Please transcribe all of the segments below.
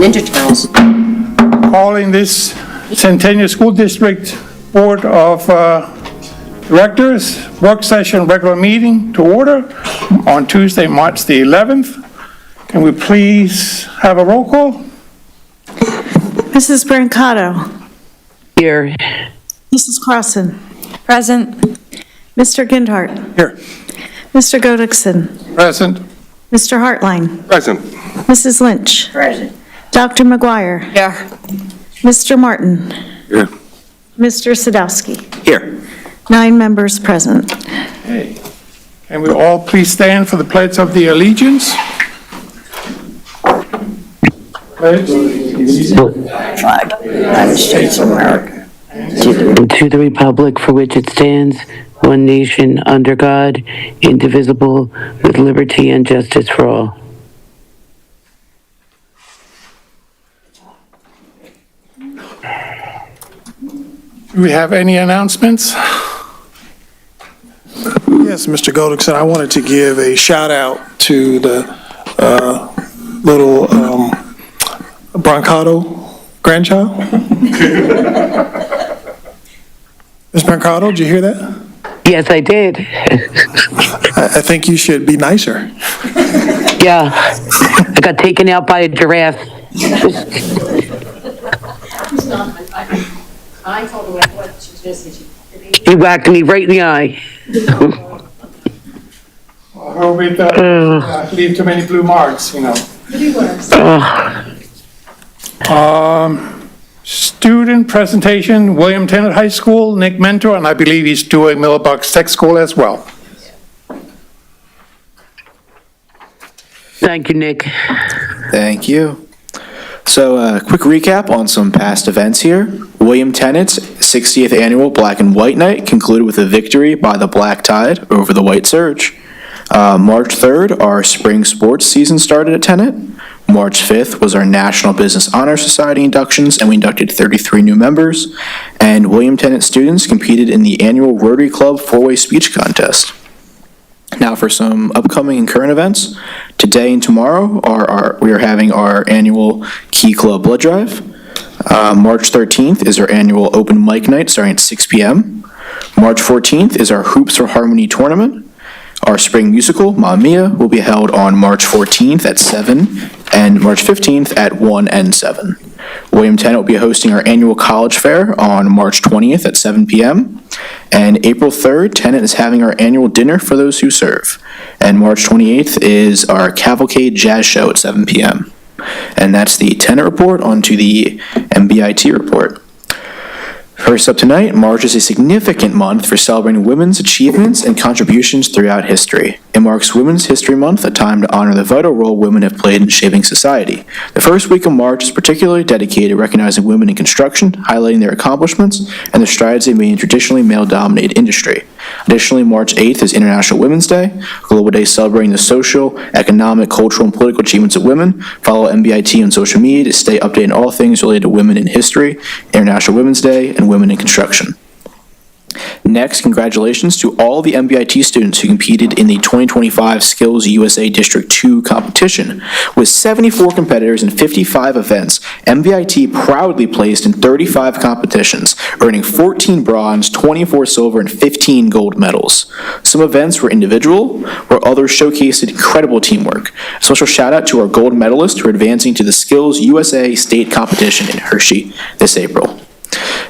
Ninja Turtles. Calling this Centennial School District Board of Directors work session regular meeting to order on Tuesday, March the 11th. Can we please have a roll call? Mrs. Brancato. Here. Mrs. Crossan. Present. Mr. Gindhart. Here. Mr. Godekson. Present. Mr. Hartline. Present. Mrs. Lynch. Present. Dr. McGuire. Here. Mr. Martin. Here. Mr. Sadowski. Here. 9 members present. Okay. Can we all please stand for the pledge of the allegiance? Pledge Flag. United States of America. To the republic for which it stands, one nation, under God, indivisible, with liberty and justice for all. Do we have any announcements? Yes, Mr. Godekson, I wanted to give a shout out to the little Brancato grandchild. Ms. Brancato, did you hear that? Yes, I did. I think you should be nicer. Yeah, I got taken out by a giraffe. I told her what she was going to say. He whacked me right in the eye. I hope it doesn't leave too many blue marks, you know. Pretty worse. Student presentation, William Tennant High School, Nick Mentor, and I believe he's doing Millbucks Tech School as well. Thank you, Nick. Thank you. So a quick recap on some past events here. William Tennant's 60th annual Black and White Night concluded with a victory by the Black Tide over the White Surge. March 3rd, our spring sports season started at Tennant. March 5th was our National Business Honor Society inductions, and we inducted 33 new members. And William Tennant students competed in the annual Rotary Club 4-way speech contest. Now for some upcoming and current events. Today and tomorrow we are having our annual Key Club blood drive. March 13th is our annual open mic night starting at 6 p.m. March 14th is our Hoops for Harmony tournament. Our spring musical, Mamma Mia, will be held on March 14th at 7 and March 15th at 1 and 7. William Tennant will be hosting our annual college fair on March 20th at 7 p.m. And April 3rd, Tennant is having our annual dinner for those who serve. And March 28th is our Cavalcade Jazz Show at 7 p.m. And that's the Tennant report. On to the MBIT report. First up tonight, March is a significant month for celebrating women's achievements and contributions throughout history. It marks Women's History Month, a time to honor the vital role women have played in shaping society. The first week of March is particularly dedicated to recognizing women in construction, highlighting their accomplishments, and the strides they made in traditionally male-dominated industry. Additionally, March 8th is International Women's Day, a global day celebrating the social, economic, cultural, and political achievements of women. Follow MBIT on social media to stay updated on all things related to women in history, International Women's Day, and women in construction. Next, congratulations to all the MBIT students who competed in the 2025 Skills USA District 2 competition. With 74 competitors and 55 events, MBIT proudly placed in 35 competitions, earning 14 bronze, 24 silver, and 15 gold medals. Some events were individual, where others showcased incredible teamwork. A special shout out to our gold medalists who are advancing to the Skills USA State competition in Hershey this April.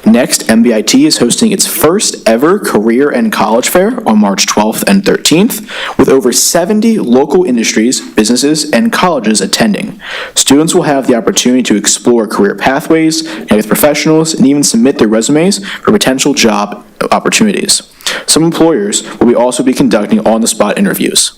Next, MBIT is hosting its first ever career and college fair on March 12th and 13th, with over 70 local industries, businesses, and colleges attending. Students will have the opportunity to explore career pathways, connect with professionals, and even submit their resumes for potential job opportunities. Some employers will also be conducting on-the-spot interviews.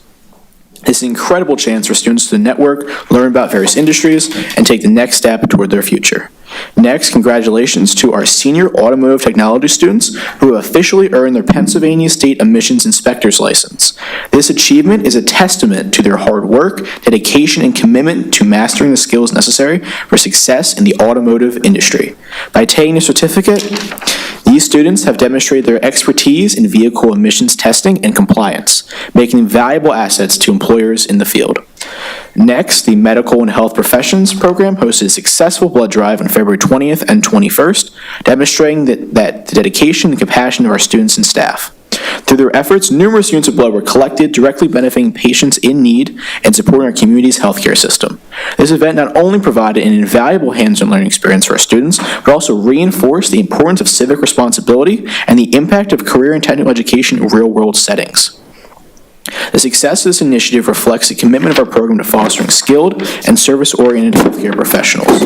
This is an incredible chance for students to network, learn about various industries, and take the next step toward their future. Next, congratulations to our senior automotive technology students who have officially earned their Pennsylvania State Emissions Inspector's license. This achievement is a testament to their hard work, dedication, and commitment to mastering the skills necessary for success in the automotive industry. By taking the certificate, these students have demonstrated their expertise in vehicle emissions testing and compliance, making them valuable assets to employers in the field. Next, the Medical and Health Professions Program hosted a successful blood drive on February 20th and 21st, demonstrating that the dedication and compassion of our students and staff. Through their efforts, numerous units of blood were collected, directly benefiting patients in need and supporting our community's healthcare system. This event not only provided an invaluable hands-on learning experience for our students, but also reinforced the importance of civic responsibility and the impact of career and technical education in real-world settings. The success of this initiative reflects the commitment of our program to fostering skilled and service-oriented healthcare professionals.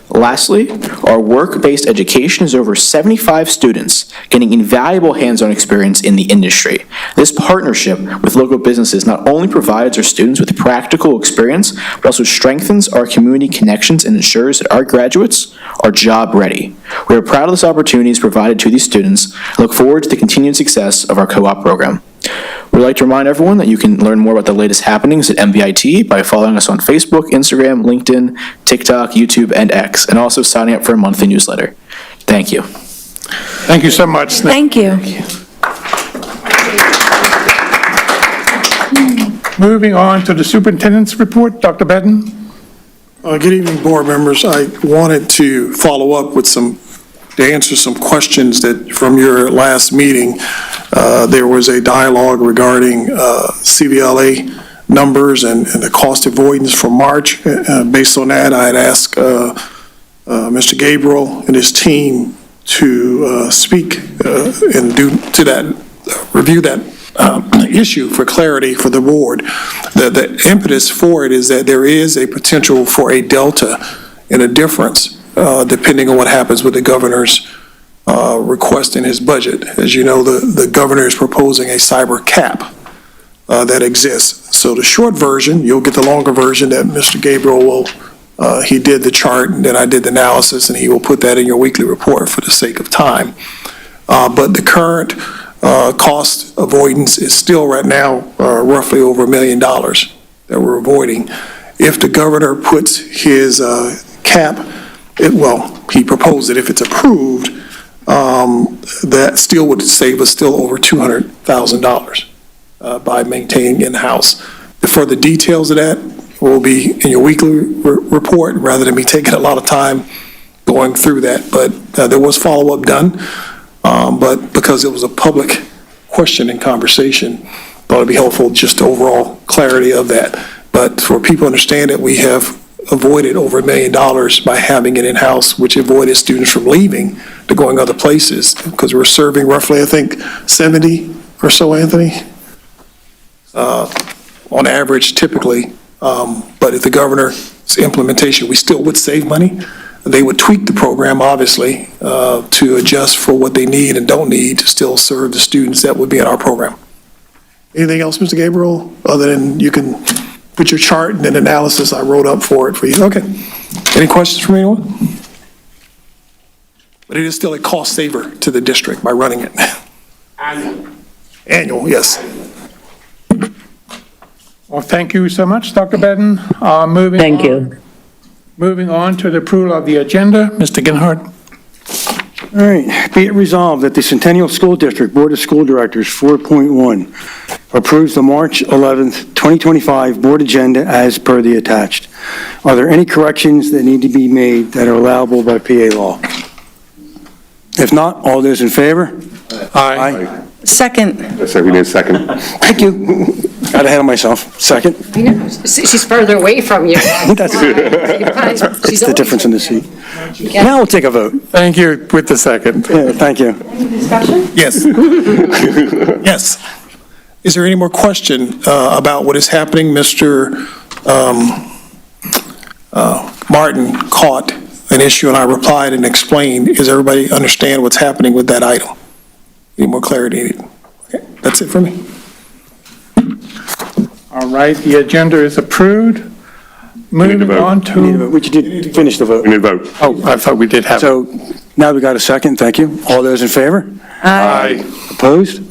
Lastly, our work-based education is over 75 students getting invaluable hands-on experience in the industry. This partnership with local businesses not only provides our students with practical experience, but also strengthens our community connections and ensures that our graduates are job-ready. We are proud of this opportunities provided to these students and look forward to the continued success of our co-op program. We'd like to remind everyone that you can learn more about the latest happenings at MBIT by following us on Facebook, Instagram, LinkedIn, TikTok, YouTube, and X, and also signing up for a monthly newsletter. Thank you. Thank you so much. Thank you. Moving on to the superintendent's report, Dr. Bedden. Good evening, board members. I wanted to follow up with to answer some questions that from your last meeting. There was a dialogue regarding CVLA numbers and the cost avoidance for March. Based on that, I had asked Mr. Gabriel and his team to speak and review that issue for clarity for the board. The impetus for it is that there is a potential for a delta and a difference depending on what happens with the governor's request in his budget. As you know, the governor is proposing a cyber cap that exists. So the short version, you'll get the longer version that Mr. Gabriel will, he did the chart and then I did the analysis and he will put that in your weekly report for the sake of time. But the current cost avoidance is still right now roughly over $1 million that we're avoiding. If the governor puts his cap, he proposed it, if it's approved, that still would save us still over $200,000 by maintaining in-house. The further details of that will be in your weekly report rather than me taking a lot of time going through that. But there was follow-up done, but because it was a public question and conversation, I thought it'd be helpful just to overall clarity of that. But for people to understand that we have avoided over $1 million by having it in-house, which avoided students from leaving to going other places, because we're serving roughly, I think, 70 or so, Anthony, on average, typically. But if the governor's implementation, we still would save money. They would tweak the program, obviously, to adjust for what they need and don't need to still serve the students that would be in our program. Anything else, Mr. Gabriel, other than you can put your chart and an analysis I wrote up for you? Okay. Any questions from anyone? But it is still a cost saver to the district by running it. Annual, yes. Well, thank you so much, Dr. Bedden. Thank you. Moving on to the approval of the agenda, Mr. Ginhart. All right, be it resolved that the Centennial School District Board of School Directors 4.1 approves the March 11th, 2025 board agenda as per the attached. Are there any corrections that need to be made that are allowable by PA law? If not, all those in favor? Aye. Second. We need a second. Thank you. Got ahead of myself. Second. She's further away from you. That's the difference in the seat. Now we'll take a vote. Thank you with the second. Yeah, thank you. Yes. Yes. Is there any more question about what is happening? Mr. Martin caught an issue and I replied and explained. Does everybody understand what's happening with that item? Any more clarity? Okay, that's it for me. All right, the agenda is approved. Moving on to, We did finish the vote. We need a vote. oh, I thought we did have. So now we got a second. Thank you. All those in favor? Aye. Opposed?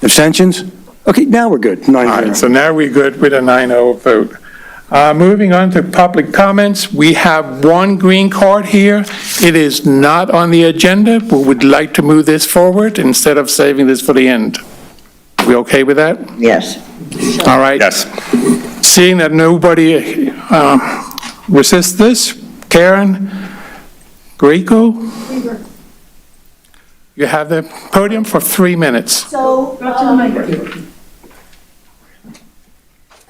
Abstentions? Okay, now we're good. All right, so now we're good with a 9-0 vote. Moving on to public comments, we have one green card here. It is not on the agenda, but would like to move this forward instead of saving this for the end. We okay with that? Yes. All right. Yes. Seeing that nobody resists this, Karen Greco, you have the podium for 3 minutes. So,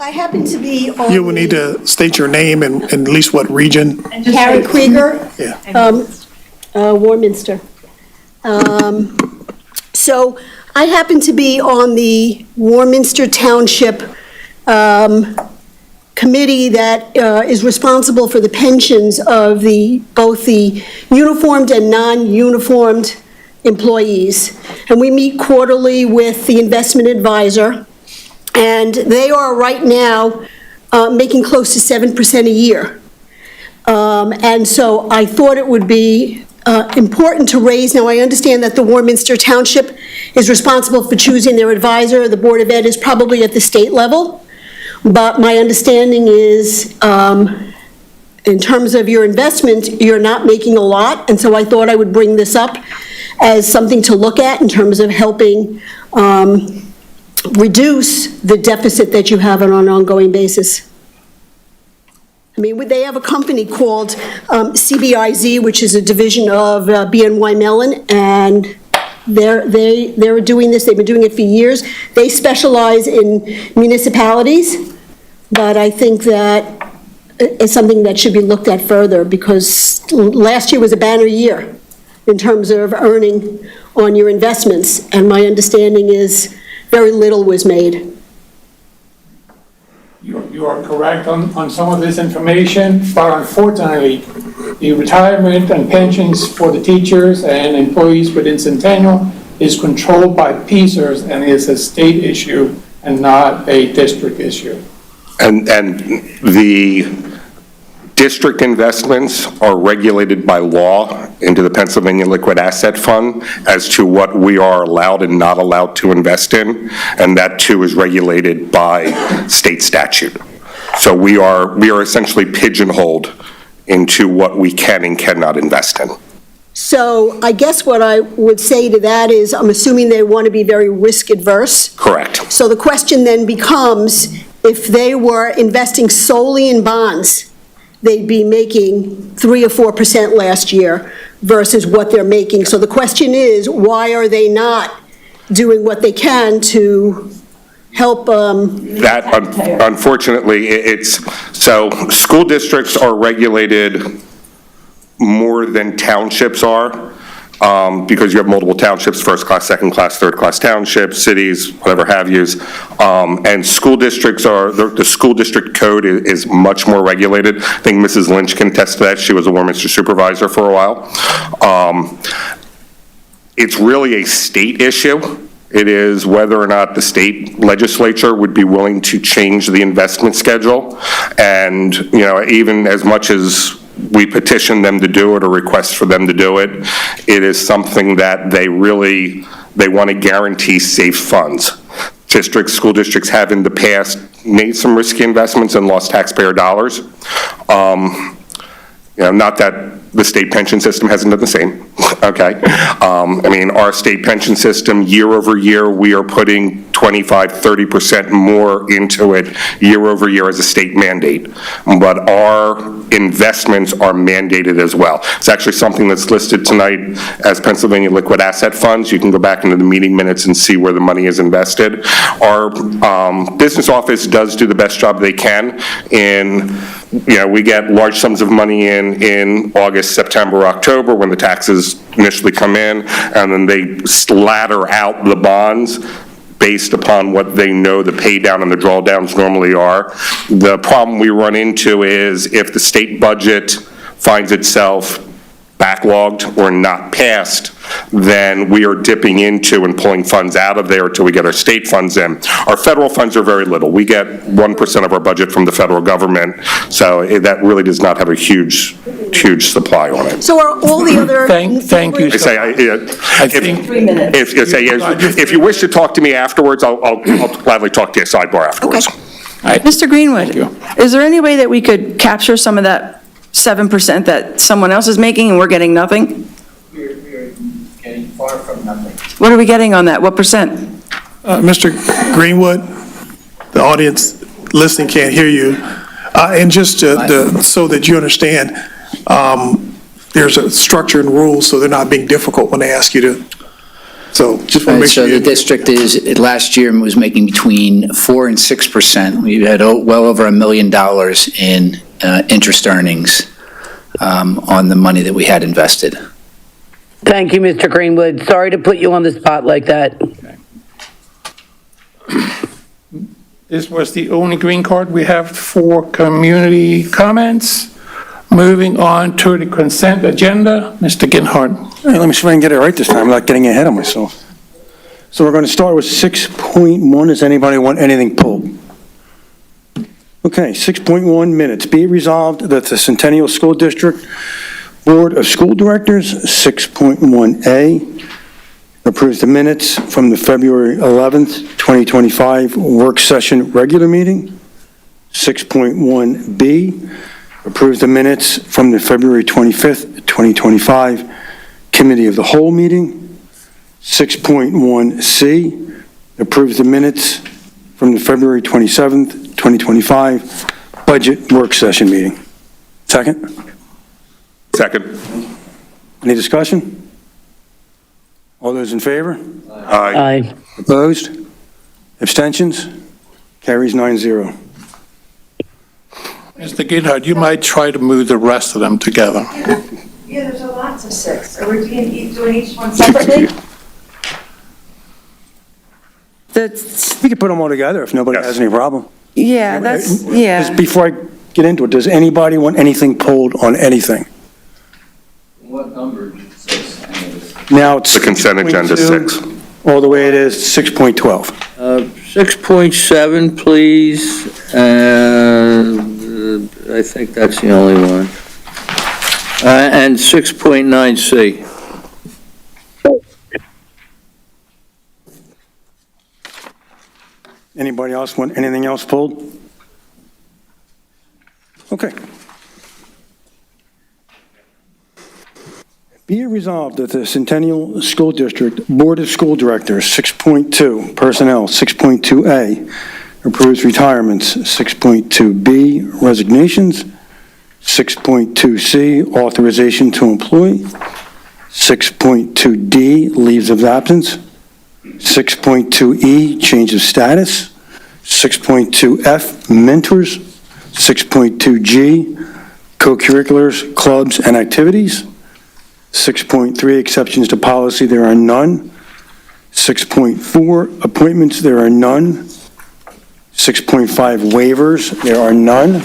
I happen to be on. You will need to state your name and at least what region. Karen Krieger. Yeah. Warminster. So, I happen to be on the Warminster Township committee that is responsible for the pensions of both the uniformed and non-uniformed employees. And we meet quarterly with the investment advisor, and they are right now making close to 7% a year. And so I thought it would be important to raise. Now, I understand that the Warminster Township is responsible for choosing their advisor. The Board of Ed is probably at the state level. But my understanding is, in terms of your investment, you're not making a lot. And so I thought I would bring this up as something to look at in terms of helping reduce the deficit that you have on an ongoing basis. I mean, they have a company called CBIZ, which is a division of BNY Mellon, and they're doing this. They've been doing it for years. They specialize in municipalities, but I think that it's something that should be looked at further, because last year was a banner year in terms of earning on your investments, and my understanding is very little was made. You are correct on some of this information, but unfortunately, the retirement and pensions for the teachers and employees within Centennial is controlled by PSERS and is a state issue and not a district issue. And the district investments are regulated by law into the Pennsylvania Liquid Asset Fund as to what we are allowed and not allowed to invest in, and that too is regulated by state statute. So we are essentially pigeonholed into what we can and cannot invest in. So I guess what I would say to that is, I'm assuming they want to be very risk adverse. Correct. So the question then becomes, if they were investing solely in bonds, they'd be making 3 or 4% last year versus what they're making. So the question is, why are they not doing what they can to help? That, unfortunately, so school districts are regulated more than townships are, because you have multiple townships, first class, second class, third class townships, cities, whatever have yous. And school districts the school district code is much more regulated. I think Mrs. Lynch can attest to that. She was a Warminster supervisor for a while. It's really a state issue. It is whether or not the state legislature would be willing to change the investment schedule. And, even as much as we petition them to do it or request for them to do it, it is something that they want to guarantee safe funds. School districts have in the past made some risky investments and lost taxpayer dollars. Not that the state pension system hasn't done the same, okay? Our state pension system, year over year, we are putting 25-30% more into it year over year as a state mandate. But our investments are mandated as well. It's actually something that's listed tonight as Pennsylvania Liquid Asset Funds. You can go back into the meeting minutes and see where the money is invested. Our business office does do the best job they can we get large sums of money in August, September, October when the taxes initially come in, and then they ladder out the bonds based upon what they know the pay down and the drawdowns normally are. The problem we run into is if the state budget finds itself backlogged or not passed, then we are dipping into and pulling funds out of there until we get our state funds in. Our federal funds are very little. We get 1% of our budget from the federal government, so that really does not have a huge supply on it. So are all the other? Thank you. If you wish to talk to me afterwards, I'll gladly talk to you sidebar afterwards. Okay. Mr. Greenwood, is there any way that we could capture some of that 7% that someone else is making and we're getting nothing? We're getting far from nothing. What are we getting on that? What percent? Mr. Greenwood, the audience listening can't hear you. And just so that you understand, there's a structure and rules, so they're not being difficult when they ask you to. So just want to make So sure. the district last year was making between 4% and 6%. We had well over $1 million in interest earnings on the money that we had invested. Thank you, Mr. Greenwood. Sorry to put you on the spot like that. This was the only green card we have for community comments. Moving on to the consent agenda, Mr. Ginhart. All right, let me see if I can get it right this time, I'm not getting ahead of myself. So we're going to start with 6.1. Does anybody want anything pulled? Okay, 6.1 minutes. Be it resolved that the Centennial School District Board of School Directors, 6.1A, approves the minutes from the February 11th, 2025 work session regular meeting. 6.1B, approves the minutes from the February 25th, 2025 Committee of the Whole meeting. 6.1C, approves the minutes from the February 27th, 2025 Budget Work Session meeting. Second? Second. Any discussion? All those in favor? Aye. Aye. Opposed? Abstentions? Carries 9-0. Mr. Ginhart, you might try to move the rest of them together. Yeah, there's a lot of 6. Are we doing each one separately? We could put them all together if nobody Yes. has any problem. Yeah, Just before I get into it, does anybody want anything pulled on anything? What number? Now it's The consent agenda, 6.2, 6. all the way it is 6.12. 6.7, please, and I think that's the only one. And 6.9C. Anybody else want anything else pulled? Okay. Be it resolved that the Centennial School District Board of School Directors, 6.2, Personnel, 6.2A, approves retirements, 6.2B, resignations, 6.2C, authorization to employ, 6.2D, leaves of absence, 6.2E, change of status, 6.2F, mentors, 6.2G, co-curriculars, clubs, and activities, 6.3, exceptions to policy, there are none. 6.4, appointments, there are none. 6.5, waivers, there are none.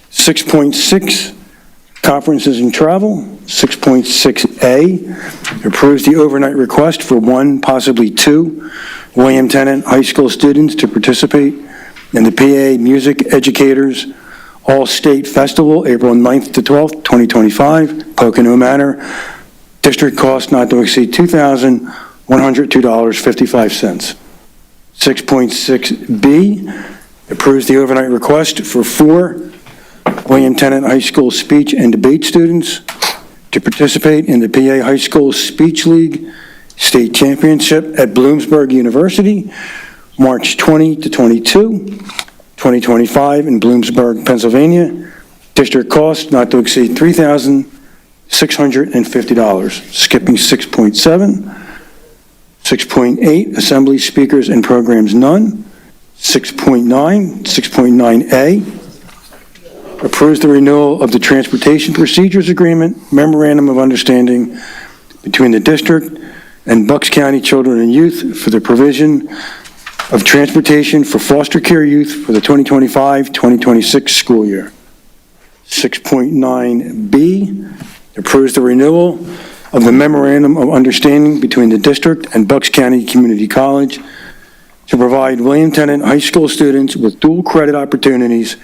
6.6, conferences and travel. 6.6A, approves the overnight request for 1, possibly 2, William Tennant High School students to participate in the PA Music Educators All-State Festival, April 9th to 12th, 2025, Pocono Manor. District cost not to exceed $2,102.55. 6.6B, approves the overnight request for 4 William Tennant High School speech and debate students to participate in the PA High School Speech League State Championship at Bloomsburg University, March 20 to 22. 2025 in Bloomsburg, Pennsylvania. District cost not to exceed $3,650. Skipping 6.7. 6.8, assembly, speakers, and programs, none. 6.9, 6.9A, approves the renewal of the Transportation Procedures Agreement, Memorandum of Understanding between the district and Bucks County Children and Youth for the provision of transportation for foster care youth for the 2025-2026 school year. 6.9B, approves the renewal of the Memorandum of Understanding between the district and Bucks County Community College to provide William Tennant High School students with dual credit opportunities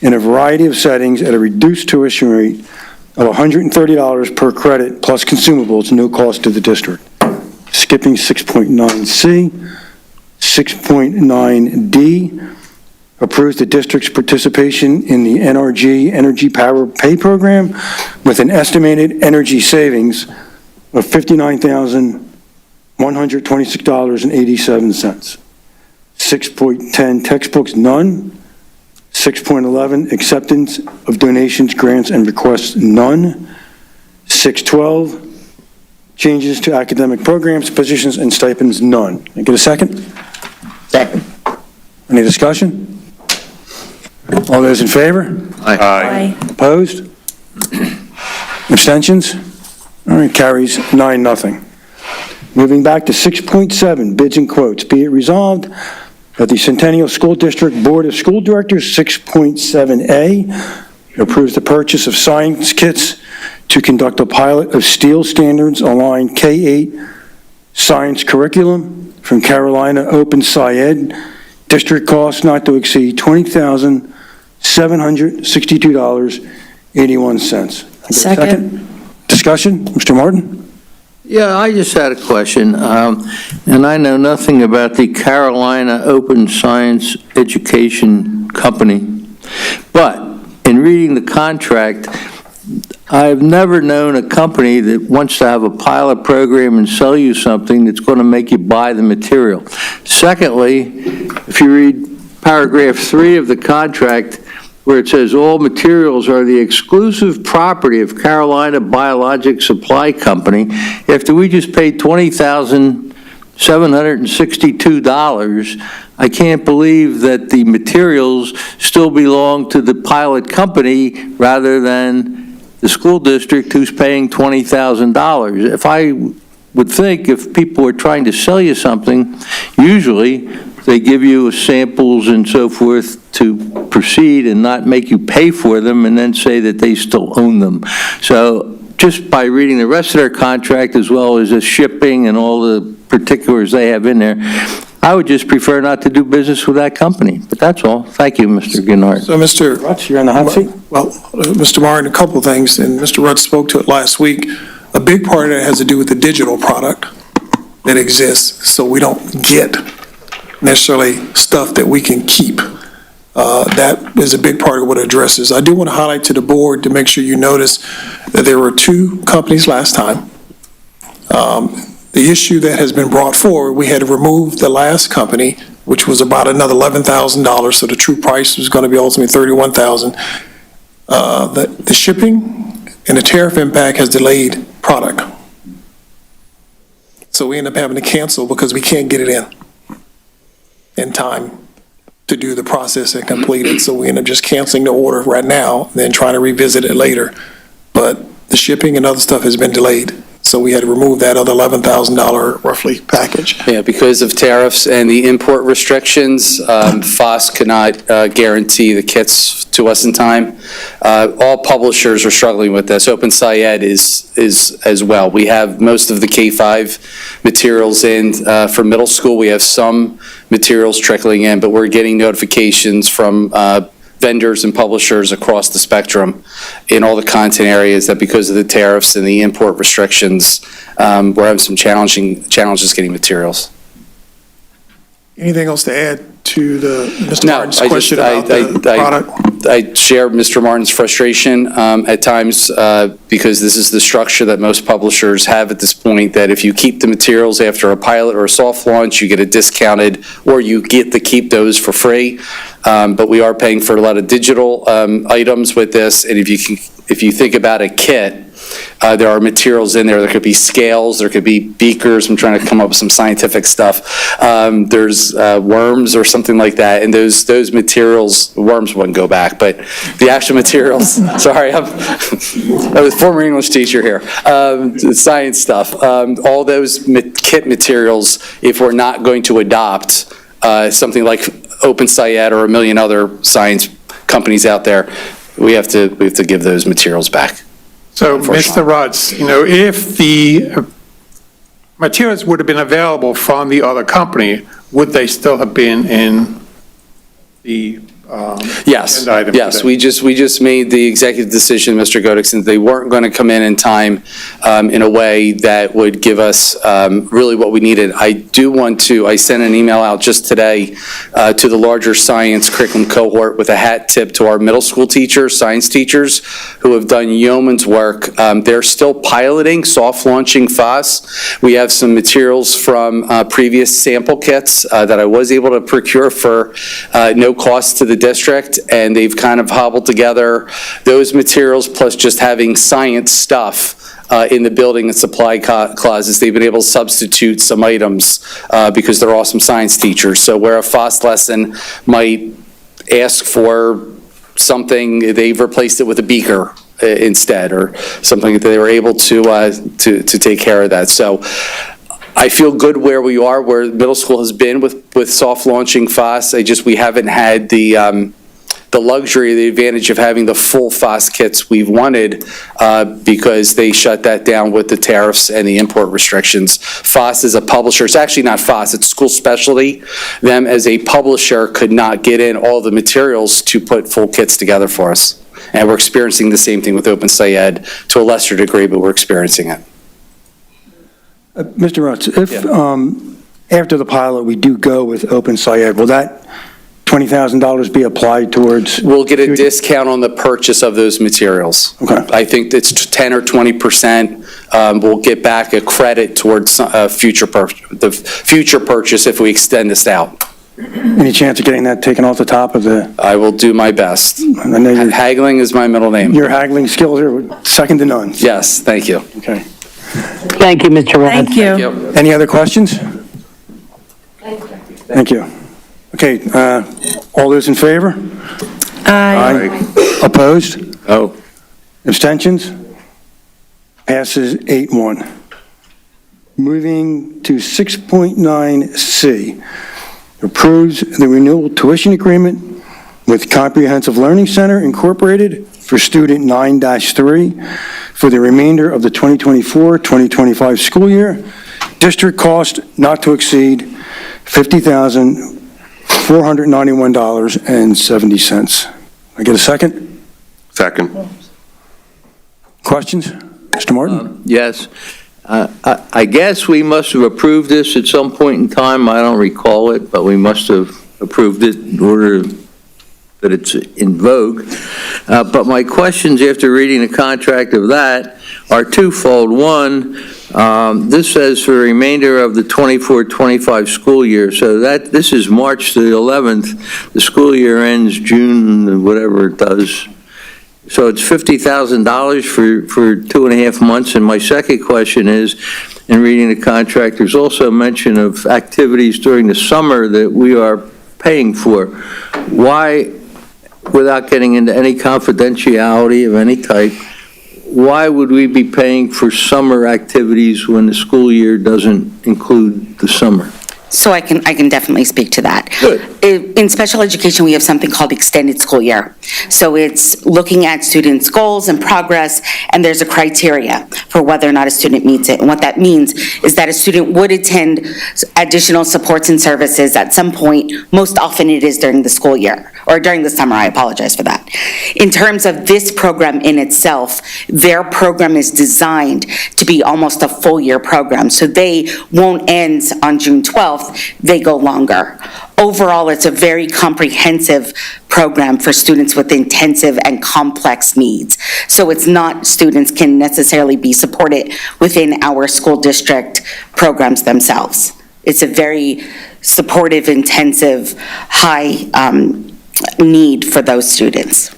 in a variety of settings at a reduced tuition rate of $130 per credit plus consumables, no cost to the district. Skipping 6.9C. 6.9D, approves the district's participation in the NRG Energy Power Pay Program with an estimated energy savings of $59,126.87. 6.10 textbooks, none. 6.11 acceptance of donations, grants, and requests, none. 6.12 changes to academic programs, positions, and stipends, none. Can I get a second? Second. Any discussion? All those in favor? Aye. Opposed? Abstentions? All right, carries 9-0. Moving back to 6.7, bids and quotes. Be it resolved that the Centennial School District Board of School Directors, 6.7A, approves the purchase of science kits to conduct a pilot of Steel Standards Aligned K-8 science curriculum from Carolina Open SciEd. District cost not to exceed $20,762.81. Second. Discussion, Mr. Martin? Yeah, I just had a question, and I know nothing about the Carolina Open Science Education Company, but in reading the contract, I've never known a company that wants to have a pilot program and sell you something that's going to make you buy the material. Secondly, if you read paragraph 3 of the contract, where it says all materials are the exclusive property of Carolina Biologic Supply Company, after we just paid $20,762, I can't believe that the materials still belong to the pilot company rather than the school district who's paying $20,000. If I would think if people are trying to sell you something, usually they give you samples and so forth to proceed and not make you pay for them and then say that they still own them. So just by reading the rest of their contract as well as the shipping and all the particulars they have in there, I would just prefer not to do business with that company. But that's all. Thank you, Mr. Gennard. So, Mr. Rutz, you're on the hot seat. Well, Mr. Martin, a couple of things, and Mr. Rudd spoke to it last week. A big part of that has to do with the digital product that exists, so we don't get necessarily stuff that we can keep. That is a big part of what it addresses. I do want to highlight to the board to make sure you notice that there were 2 companies last time. The issue that has been brought forward, we had to remove the last company, which was about another $11,000, so the true price was going to be ultimately $31,000. The shipping and the tariff impact has delayed product. So we end up having to cancel because we can't get it in time to do the process and complete it. So we end up just canceling the order right now, then trying to revisit it later. But the shipping and other stuff has been delayed. So we had to remove that other $11,000 roughly package. Yeah, because of tariffs and the import restrictions, FOSS could not guarantee the kits to us in time. All publishers are struggling with this. Open SciEd is as well. We have most of the K-5 materials in for middle school. We have some materials trickling in, but we're getting notifications from vendors and publishers across the spectrum in all the content areas that because of the tariffs and the import restrictions, we're having some challenges getting materials. Anything else to add to Mr. No, Martin's question about the product? I share Mr. Martin's frustration at times because this is the structure that most publishers have at this point, that if you keep the materials after a pilot or a soft launch, you get a discounted, or you get to keep those for free. But we are paying for a lot of digital items with this, and if you think about a kit, there are materials in there. There could be scales, there could be beakers. I'm trying to come up with some scientific stuff. There's worms or something like that, and those materials, worms wouldn't go back, but the actual materials, sorry, I was a former English teacher here, science stuff. All those kit materials, if we're not going to adopt something like Open SciEd or a million other science companies out there, we have to give those materials back. So, Mr. Rutz, if the materials would have been available from the other company, would they still have been in the Yes, agenda item yes, today. we just made the executive decision, Mr. Godekson, they weren't going to come in time in a way that would give us really what we needed. I sent an email out just today to the larger science curriculum cohort with a hat tip to our middle school teachers, science teachers, who have done yeoman's work. They're still piloting, soft launching FOSS. We have some materials from previous sample kits that I was able to procure for no cost to the district, and they've kind of hobbled together those materials plus just having science stuff in the building and supply closets. They've been able to substitute some items because they're awesome science teachers. So where a FOSS lesson might ask for something, they've replaced it with a beaker instead, or something that they were able to take care of that. So I feel good where we are, where middle school has been with soft launching FOSS. We haven't had the luxury, the advantage of having the full FOSS kits we've wanted because they shut that down with the tariffs and the import restrictions. FOSS is a publisher. It's actually not FOSS, it's school specialty. Them as a publisher could not get in all the materials to put full kits together for us. And we're experiencing the same thing with Open SciEd to a lesser degree, but we're experiencing it. Mr. Rutz, if after the pilot we do go with Open SciEd, will that $20,000 be applied towards? We'll get a discount on the purchase of those materials. Okay. I think it's 10 or 20%. We'll get back a credit towards the future purchase if we extend this out. Any chance of getting that taken off the top of the? I will do my best. I know Haggling is my middle name. your haggling skills are second to none. Yes, thank you. Okay. Thank you, Mr. Rutz. Thank you. Yep. Any other questions? Thank you. Okay, all those in favor? Aye. Opposed? Oh. Abstentions? Passes 8-1. Moving to 6.9C. Approves the renewal tuition agreement with Comprehensive Learning Center Incorporated for student 9-3 for the remainder of the 2024-2025 school year. District cost not to exceed $50,491.70. I get a second? Second. Questions? Mr. Martin? Yes. I guess we must have approved this at some point in time. I don't recall it, but we must have approved it in order that it's in vogue. But my questions after reading the contract of that are twofold. One, this says for the remainder of the 24-25 school year. So this is March the 11th. The school year ends June, whatever it does. So it's $50,000 for 2.5 months. And my second question is, in reading the contract, there's also mention of activities during the summer that we are paying for. Why, without getting into any confidentiality of any type, why would we be paying for summer activities when the school year doesn't include the summer? So I can definitely speak to that. Good. In special education, we have something called extended school year. So it's looking at students' goals and progress, and there's a criteria for whether or not a student meets it. And what that means is that a student would attend additional supports and services at some point. Most often it is during the school year, or during the summer, I apologize for that. In terms of this program in itself, their program is designed to be almost a full year program. So they won't end on June 12th, they go longer. Overall, it's a very comprehensive program for students with intensive and complex needs. So it's not students can necessarily be supported within our school district programs themselves. It's a very supportive, intensive, high need for those students.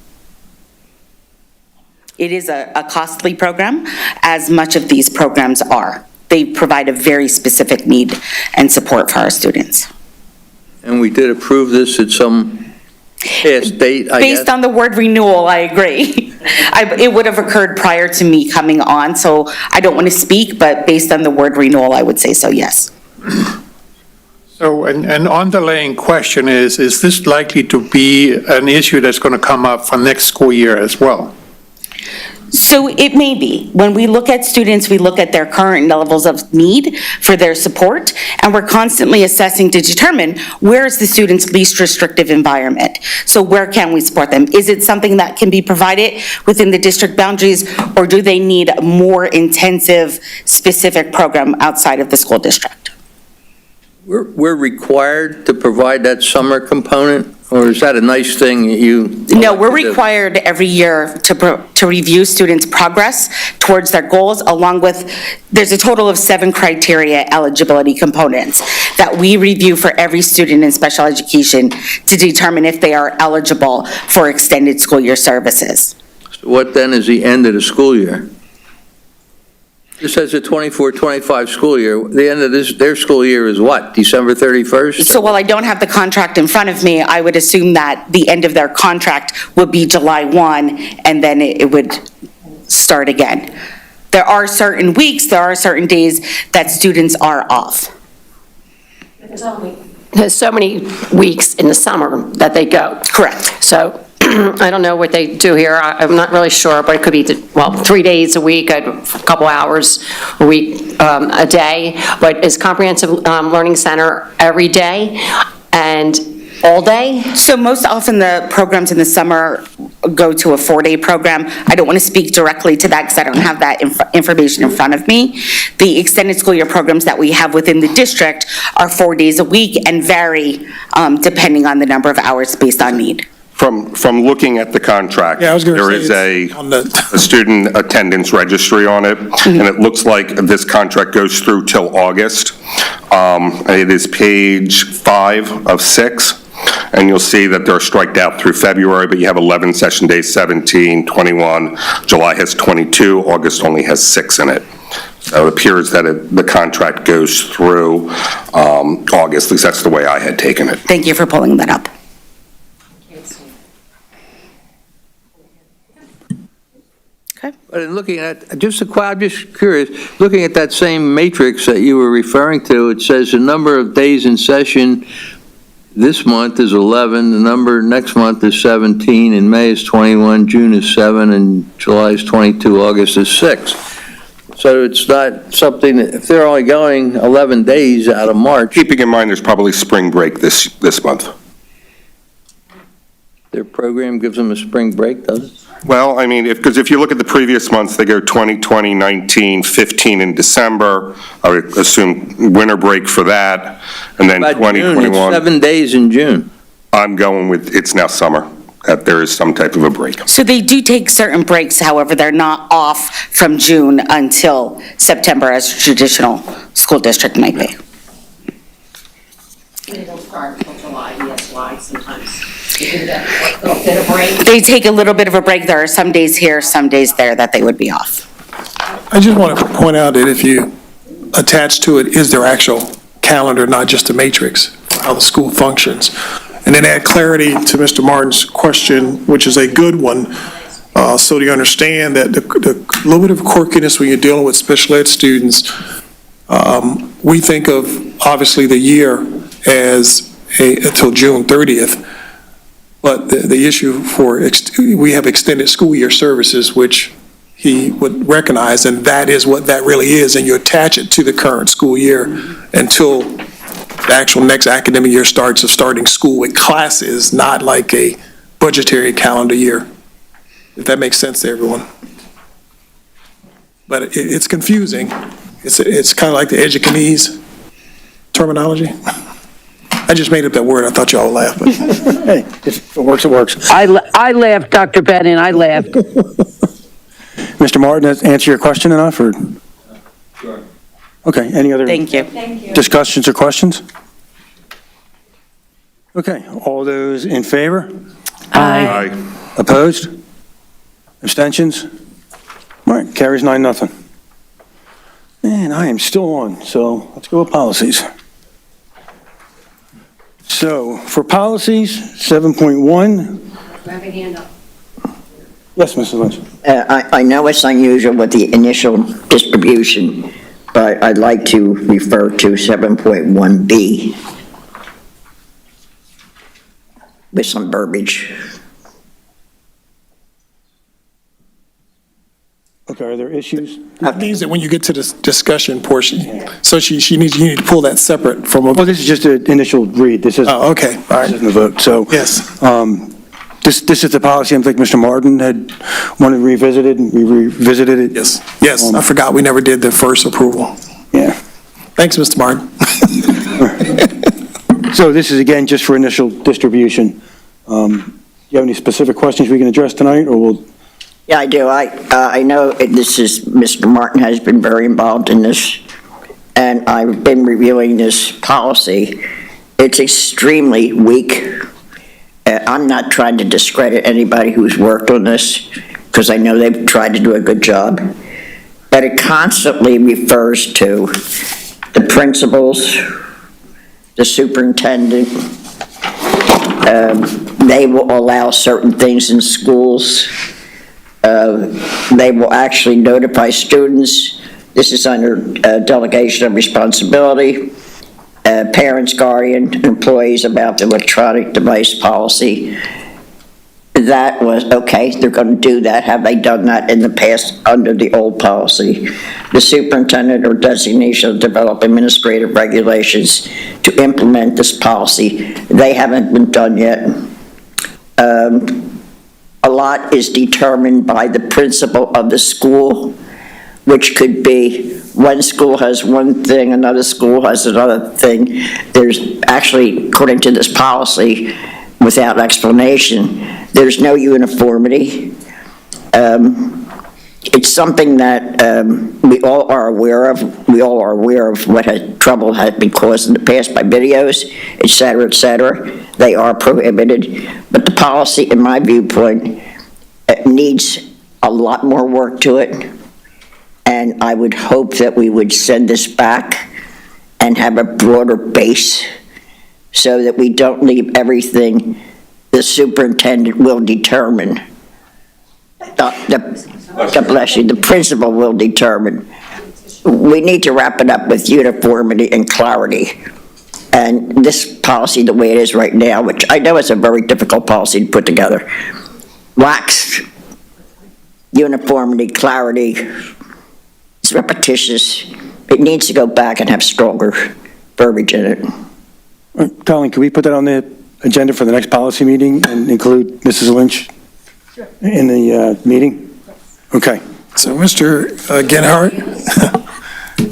It is a costly program, as much of these programs are. They provide a very specific need and support for our students. And we did approve this at some past date, I guess? Based on the word renewal, I agree. It would have occurred prior to me coming on, so I don't want to speak, but based on the word renewal, I would say so, yes. So an underlying question is this likely to be an issue that's going to come up for next school year as well? So it may be. When we look at students, we look at their current levels of need for their support, and we're constantly assessing to determine where is the student's least restrictive environment. So where can we support them? Is it something that can be provided within the district boundaries, or do they need a more intensive, specific program outside of the school district? We're required to provide that summer component, or is that a nice thing that you? No, we're elect to do? required every year to review students' progress towards their goals, along with, there's a total of 7 criteria eligibility components that we review for every student in special education to determine if they are eligible for extended school year services. So what then is the end of the school year? This says the 24-25 school year. The end of their school year is what, December 31st? So while I don't have the contract in front of me, I would assume that the end of their contract would be July 1, and then it would start again. There are certain weeks, there are certain days that students are off. There's so many weeks in the summer that they go. Correct. So I don't know what they do here. I'm not really sure, but it could be, 3 days a week, a couple hours a week, a day. But is Comprehensive Learning Center every day and all day? So most often the programs in the summer go to a 4-day program. I don't want to speak directly to that because I don't have that information in front of me. The extended school year programs that we have within the district are 4 days a week and vary depending on the number of hours based on need. From looking at the contract, Yeah, I was gonna there say is it's on the- a student attendance registry on it, and it looks like this contract goes through till August. It is page 5 of 6, and you'll see that they're striked out through February, but you have 11 session days, 17, 21, July has 22, August only has 6 in it. So it appears that the contract goes through August, at least that's the way I had taken it. Thank you for pulling that up. But in looking at, I'm just curious, looking at that same matrix that you were referring to, it says the number of days in session this month is 11, the number next month is 17, in May is 21, June is 7, and July is 22, August is 6. So it's not something, if they're only going 11 days out of March. Keeping in mind, there's probably spring break this month. Their program gives them a spring break, does it? Well, I mean, because if you look at the previous months, they go 20, 19, 15 in December. I would assume winter break for that, and then About 20, June, 21. it's 7 days in June. I'm going with, it's now summer, that there is some type of a break. So they do take certain breaks, however, they're not off from June until September as a traditional school district might be. They don't start until July, yes, why sometimes. They do that, little bit of break. They take a little bit of a break. There are some days here, some days there that they would be off. I just want to point out that if you attach to it is their actual calendar, not just a matrix, for how the school functions. And then add clarity to Mr. Martin's question, which is a good one, so you understand that the little bit of quirkiness when you're dealing with special ed students, we think of, obviously, the year as until June 30th, but the issue for, we have extended school year services, which he would recognize, and that is what that really is, and you attach it to the current school year until the actual next academic year starts of starting school with classes, not like a budgetary calendar year, if that makes sense to everyone. But it's confusing. It's kind of like the educanese terminology. I just made up that word. I thought y'all would laugh. But. Hey, if it works, it works. I laughed, Dr. Bennett, I laughed. Mr. Martin, does that answer your question enough, or? Sure. Okay, any other? Thank you. Discussions or questions? Okay, all those in favor? Aye. Opposed? Abstentions? All right, carries 9-0. And I am still on, so let's go with policies. So, for policies, 7.1. I have a hand up. Yes, Mrs. Lynch. I know it's unusual with the initial distribution, but I'd like to refer to 7.1B with some verbiage. Okay, are there issues? That means that when you get to this discussion portion, so you need to pull that separate from a. Well, this is just an initial read. This is. Oh, okay, all This right. isn't the vote, so. Yes. This is the policy, I think Mr. Martin had wanted revisited, and we revisited it. Yes, I forgot we never did the first approval. Yeah. Thanks, Mr. Martin. So this is, again, just for initial distribution. You have any specific questions we can address tonight, or we'll? Yeah, I do. I know Mr. Martin has been very involved in this, and I've been reviewing this policy. It's extremely weak. I'm not trying to discredit anybody who's worked on this, because I know they've tried to do a good job. But it constantly refers to the principals, the superintendent. They will allow certain things in schools. They will actually notify students. This is under delegation of responsibility. Parents, guardian, employees about the electronic device policy. That was, okay, they're going to do that. Have they done that in the past under the old policy? The superintendent or designee shall develop administrative regulations to implement this policy. They haven't been done yet. A lot is determined by the principal of the school, which could be one school has one thing, another school has another thing. There's actually, according to this policy, without explanation, there's no uniformity. It's something that we all are aware of. We all are aware of what trouble has been caused in the past by videos, et cetera, et cetera. They are prohibited. But the policy, in my viewpoint, needs a lot more work to it. And I would hope that we would send this back and have a broader base so that we don't leave everything the superintendent will determine. God bless you, the principal will determine. We need to wrap it up with uniformity and clarity. And this policy, the way it is right now, which I know is a very difficult policy to put together, lacks uniformity, clarity. It's repetitious. It needs to go back and have stronger verbiage in it. Colleen, can we put that on the agenda for the next policy meeting and include Mrs. Lynch in the meeting? Okay. So, Mr. Genhart?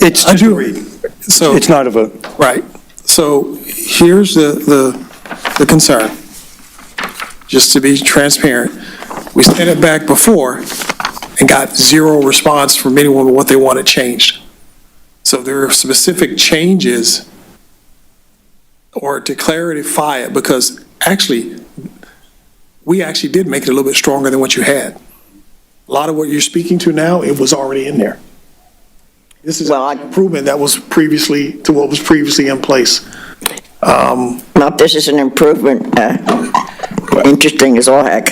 It's just a read. So, it's not a vote. Right. So here's the concern. Just to be transparent, we sent it back before and got zero response from anyone on what they wanted changed. So there are specific changes or to clarify it, because actually, we actually did make it a little bit stronger than what you had. A lot of what you're speaking to now, it was already in there. This is an improvement that was previously, to what was previously in place. Now, this is an improvement. Interesting as all heck.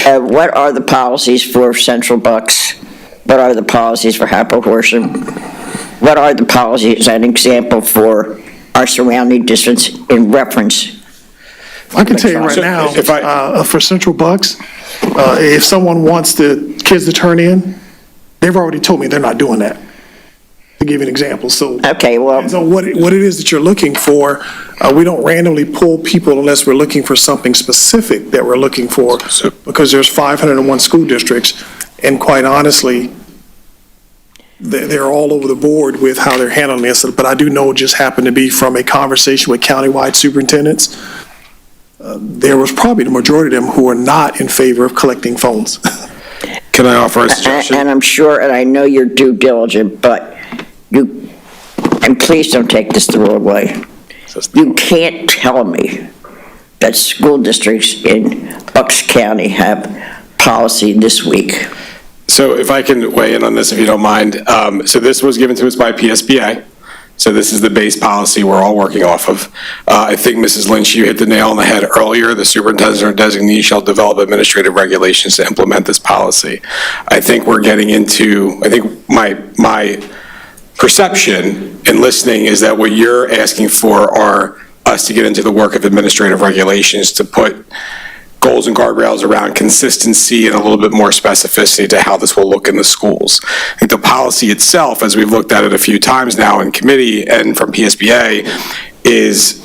What are the policies for Central Bucks? What are the policies for Hatboro Horsham? What are the policies, as an example, for our surrounding districts in reference? I can tell you right now, for Central Bucks, if someone wants the kids to turn in, they've already told me they're not doing that. To give you an example, so. Okay, well. So what it is that you're looking for, we don't randomly pull people unless we're looking for something specific that we're looking for, because there's 501 school districts, and quite honestly, they're all over the board with how they're handling this, but I do know it just happened to be from a conversation with countywide superintendents. There was probably the majority of them who are not in favor of collecting phones. Can I offer a suggestion? And I'm sure, and I know you're due diligent, but and please don't take this the wrong way. You can't tell me that school districts in Bucks County have policy this week. So if I can weigh in on this, if you don't mind. So this was given to us by PSBA. So this is the base policy we're all working off of. I think, Mrs. Lynch, you hit the nail on the head earlier. The superintendent or designee shall develop administrative regulations to implement this policy. I think we're getting into, I think my perception in listening is that what you're asking for are us to get into the work of administrative regulations to put goals and guardrails around consistency and a little bit more specificity to how this will look in the schools. I think the policy itself, as we've looked at it a few times now in committee and from PSBA, is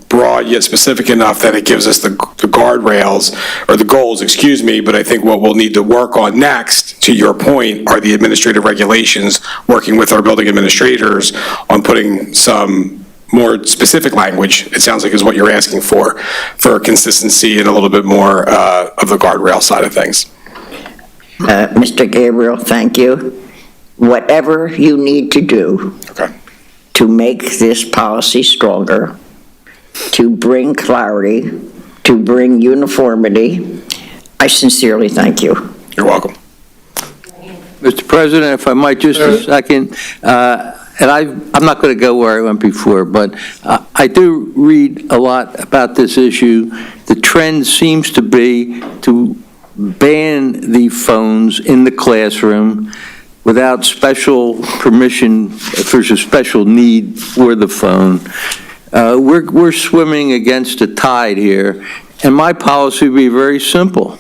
broad yet specific enough that it gives us the guardrails, or the goals, excuse me, but I think what we'll need to work on next, to your point, are the administrative regulations, working with our building administrators on putting some more specific language, it sounds like is what you're asking for consistency and a little bit more of the guardrail side of things. Mr. Gabriel, thank you. Whatever you need to do to make this policy stronger, to bring clarity, to bring uniformity, I sincerely thank you. You're welcome. Mr. President, if I might just a second, and I'm not going to go where I went before, but I do read a lot about this issue. The trend seems to be to ban the phones in the classroom without special permission, if there's a special need for the phone. We're swimming against the tide here, and my policy would be very simple.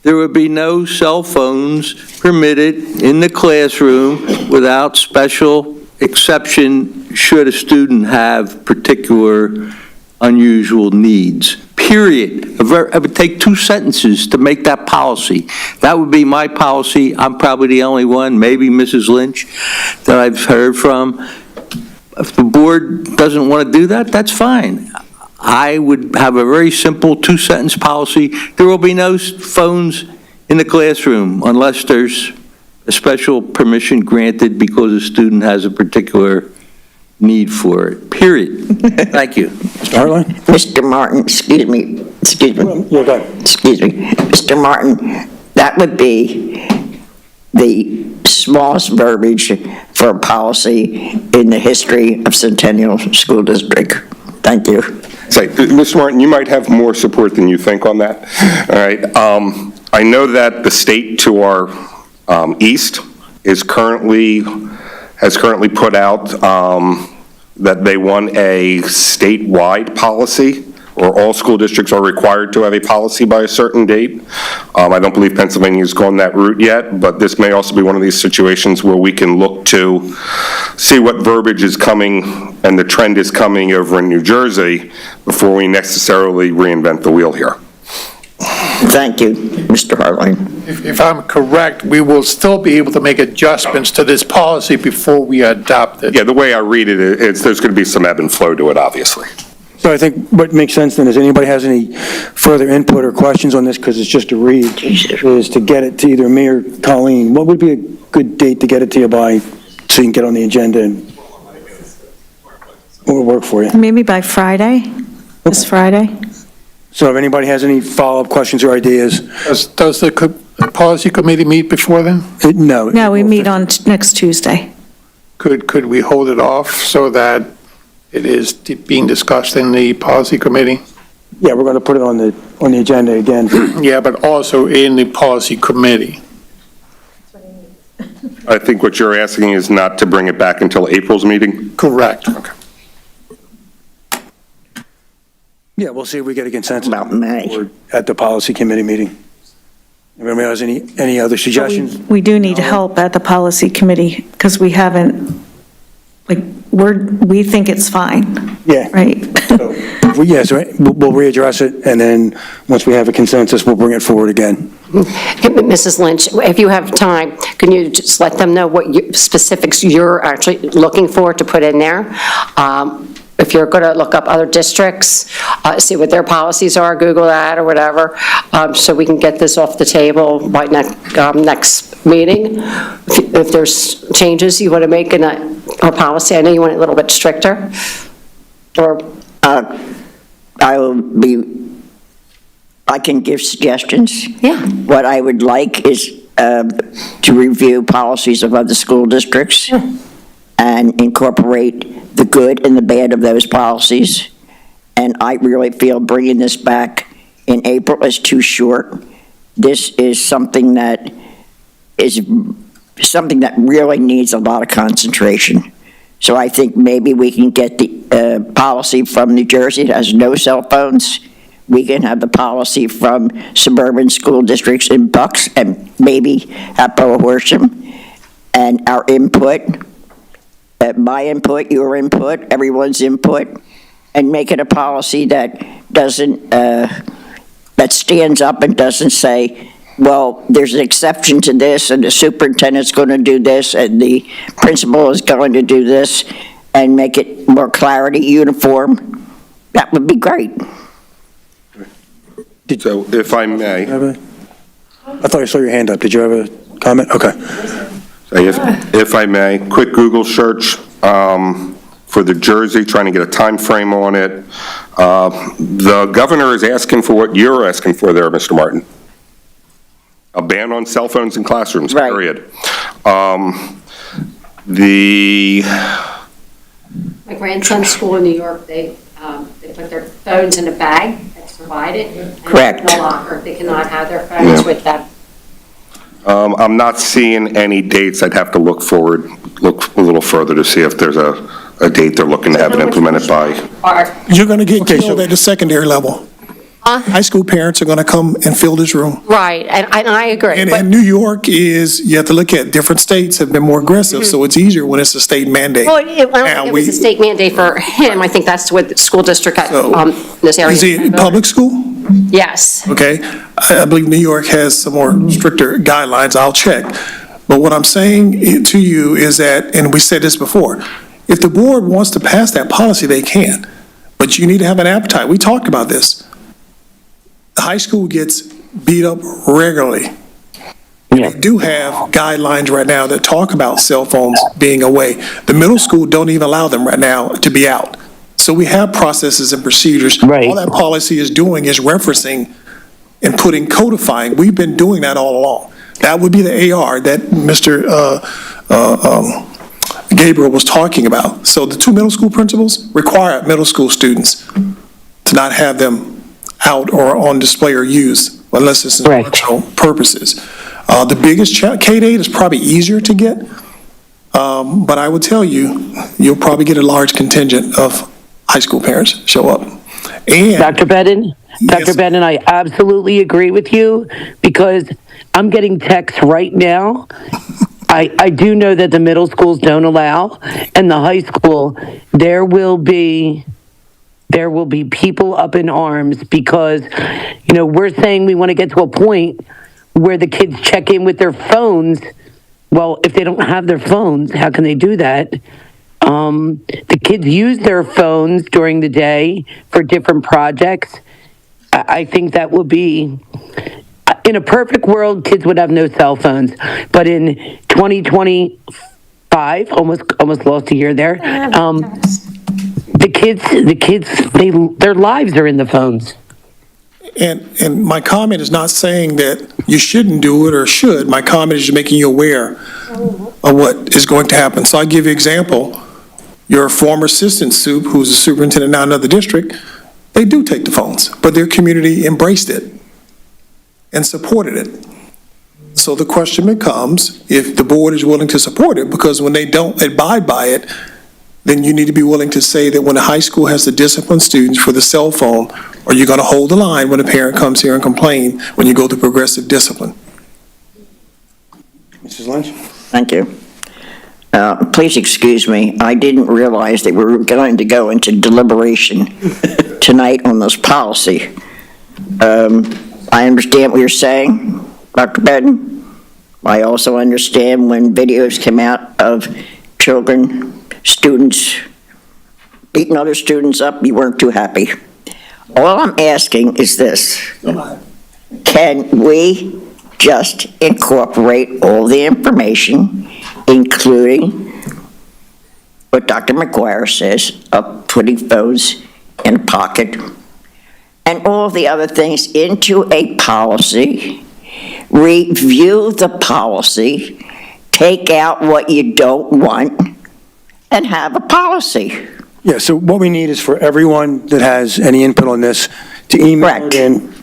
There would be no cell phones permitted in the classroom without special exception should a student have particular unusual needs, period. It would take 2 sentences to make that policy. That would be my policy. I'm probably the only one, maybe Mrs. Lynch, that I've heard from. If the board doesn't want to do that, that's fine. I would have a very simple 2-sentence policy. There will be no phones in the classroom unless there's a special permission granted because a student has a particular need for it, period. Thank you. Mr. Hartline? Mr. Martin, excuse me. You're done. Excuse me. Mr. Martin, that would be the smallest verbiage for a policy in the history of Centennial School District. Thank you. Say, Mr. Martin, you might have more support than you think on that. All right. I know that the state to our east has currently put out that they want a statewide policy, or all school districts are required to have a policy by a certain date. I don't believe Pennsylvania's gone that route yet, but this may also be one of these situations where we can look to see what verbiage is coming and the trend is coming over in New Jersey before we necessarily reinvent the wheel here. Thank you, Mr. Hartline. If I'm correct, we will still be able to make adjustments to this policy before we adopt it. Yeah, the way I read it, there's going to be some ebb and flow to it, obviously. So I think what makes sense then is anybody has any further input or questions on this, because it's just a read, is to get it to either me or Colleen. What would be a good date to get it to you by, so you can get on the agenda and what will work for you? Maybe by Friday, this Friday. So if anybody has any follow-up questions or ideas? Does the policy committee meet before then? No. No, we meet on next Tuesday. Could we hold it off so that it is being discussed in the policy committee? Yeah, we're going to put it on the agenda again. Yeah, but also in the policy committee. I think what you're asking is not to bring it back until April's meeting? Correct. Okay. Yeah, we'll see if we get a consensus. About May. Or at the policy committee meeting. If anybody has any other suggestions? We do need help at the policy committee because we haven't, we think it's fine. Yeah. Right? So we'll readdress it, and then once we have a consensus, we'll bring it forward again. Mrs. Lynch, if you have time, can you just let them know what specifics you're actually looking for to put in there? If you're going to look up other districts, see what their policies are, Google that or whatever, so we can get this off the table by next meeting. If there's changes you want to make in our policy, I know you want it a little bit stricter, or... I can give suggestions. Yeah. What I would like is to review policies of other school districts and incorporate the good and the bad of those policies. And I really feel bringing this back in April is too short. This is something that really needs a lot of concentration. So I think maybe we can get the policy from New Jersey that has no cell phones. we can have the policy from suburban school districts in Bucks and maybe Apple Horsham, and our input, my input, your input, everyone's input, and make it a policy that doesn't, that stands up and doesn't say, well, there's an exception to this, and the superintendent's going to do this, and the principal is going to do this, and make it more clarity, uniform. That would be great. So if I may. I thought I saw your hand up. Did you have a comment? Okay. If I may, quick Google search for the Jersey, trying to get a time frame on it. The governor is asking for what you're asking for there, Mr. Martin. A ban on cell phones in classrooms, Right. period. My grandson's school in New York, they put their phones in a bag that's provided. and Correct. in a locker. They cannot have their phones with them. I'm not seeing any dates. I'd have to look a little further to see if there's a date they're looking to have it implemented by. You're going to get Okay, killed at the secondary level. High school parents are going to come and fill this room. Right, and I agree. And but- New York is, you have to look at, different states have been more aggressive, so it's easier when it's a state mandate. Well, I don't Now, think it was a state mandate for him. I think that's what the school district, So, this area. Is it public school? Yes. Okay, I believe New York has some more stricter guidelines, I'll check. But what I'm saying to you is that, and we said this before, if the board wants to pass that policy, they can, but you need to have an appetite. We talked about this. The high school gets beat up regularly. Yeah. They do have guidelines right now that talk about cell phones being away. The middle school don't even allow them right now to be out. So we have processes and procedures. Right. All that policy is doing is referencing and codifying. We've been doing that all along. That would be the AR that Mr. Gabriel was talking about. So the two middle school principals require middle school students to not have them out or on display or used unless it's instructional purposes. The biggest K-8 is probably easier to get, but I would tell you, you'll probably get a large contingent of high school parents show up. And Dr. Bedden? Dr. Yes. Bedden, I absolutely agree with you because I'm getting texts right now. I do know that the middle schools don't allow, and the high school, there will be people up in arms because, we're saying we want to get to a point where the kids check in with their phones. Well, if they don't have their phones, how can they do that? The kids use their phones during the day for different projects. I think that would be, in a perfect world, kids would have no cell phones. But in 2025, almost lost a year there, the kids, their lives are in the phones. And my comment is not saying that you shouldn't do it or should. My comment is just making you aware of what is going to happen. So I'll give you an example. Your former assistant soup, who's a superintendent now in another district, they do take the phones, but their community embraced it and supported it. So the question becomes, if the board is willing to support it, because when they don't abide by it, then you need to be willing to say that when the high school has to discipline students for the cell phone, are you going to hold the line when a parent comes here and complain when you go through progressive discipline? Mrs. Lynch? Thank you. Please excuse me, I didn't realize that we were going to go into deliberation tonight on this policy. I understand what you're saying, Dr. Bedden. I also understand when videos came out of children, students, beating other students up, you weren't too happy. All I'm asking is this. Can we just incorporate all the information, including what Dr. McGuire says of putting phones in a pocket, and all the other things into a policy, review the policy, take out what you don't want, and have a policy? Yeah, so what we need is for everyone that has any input on this to email it in.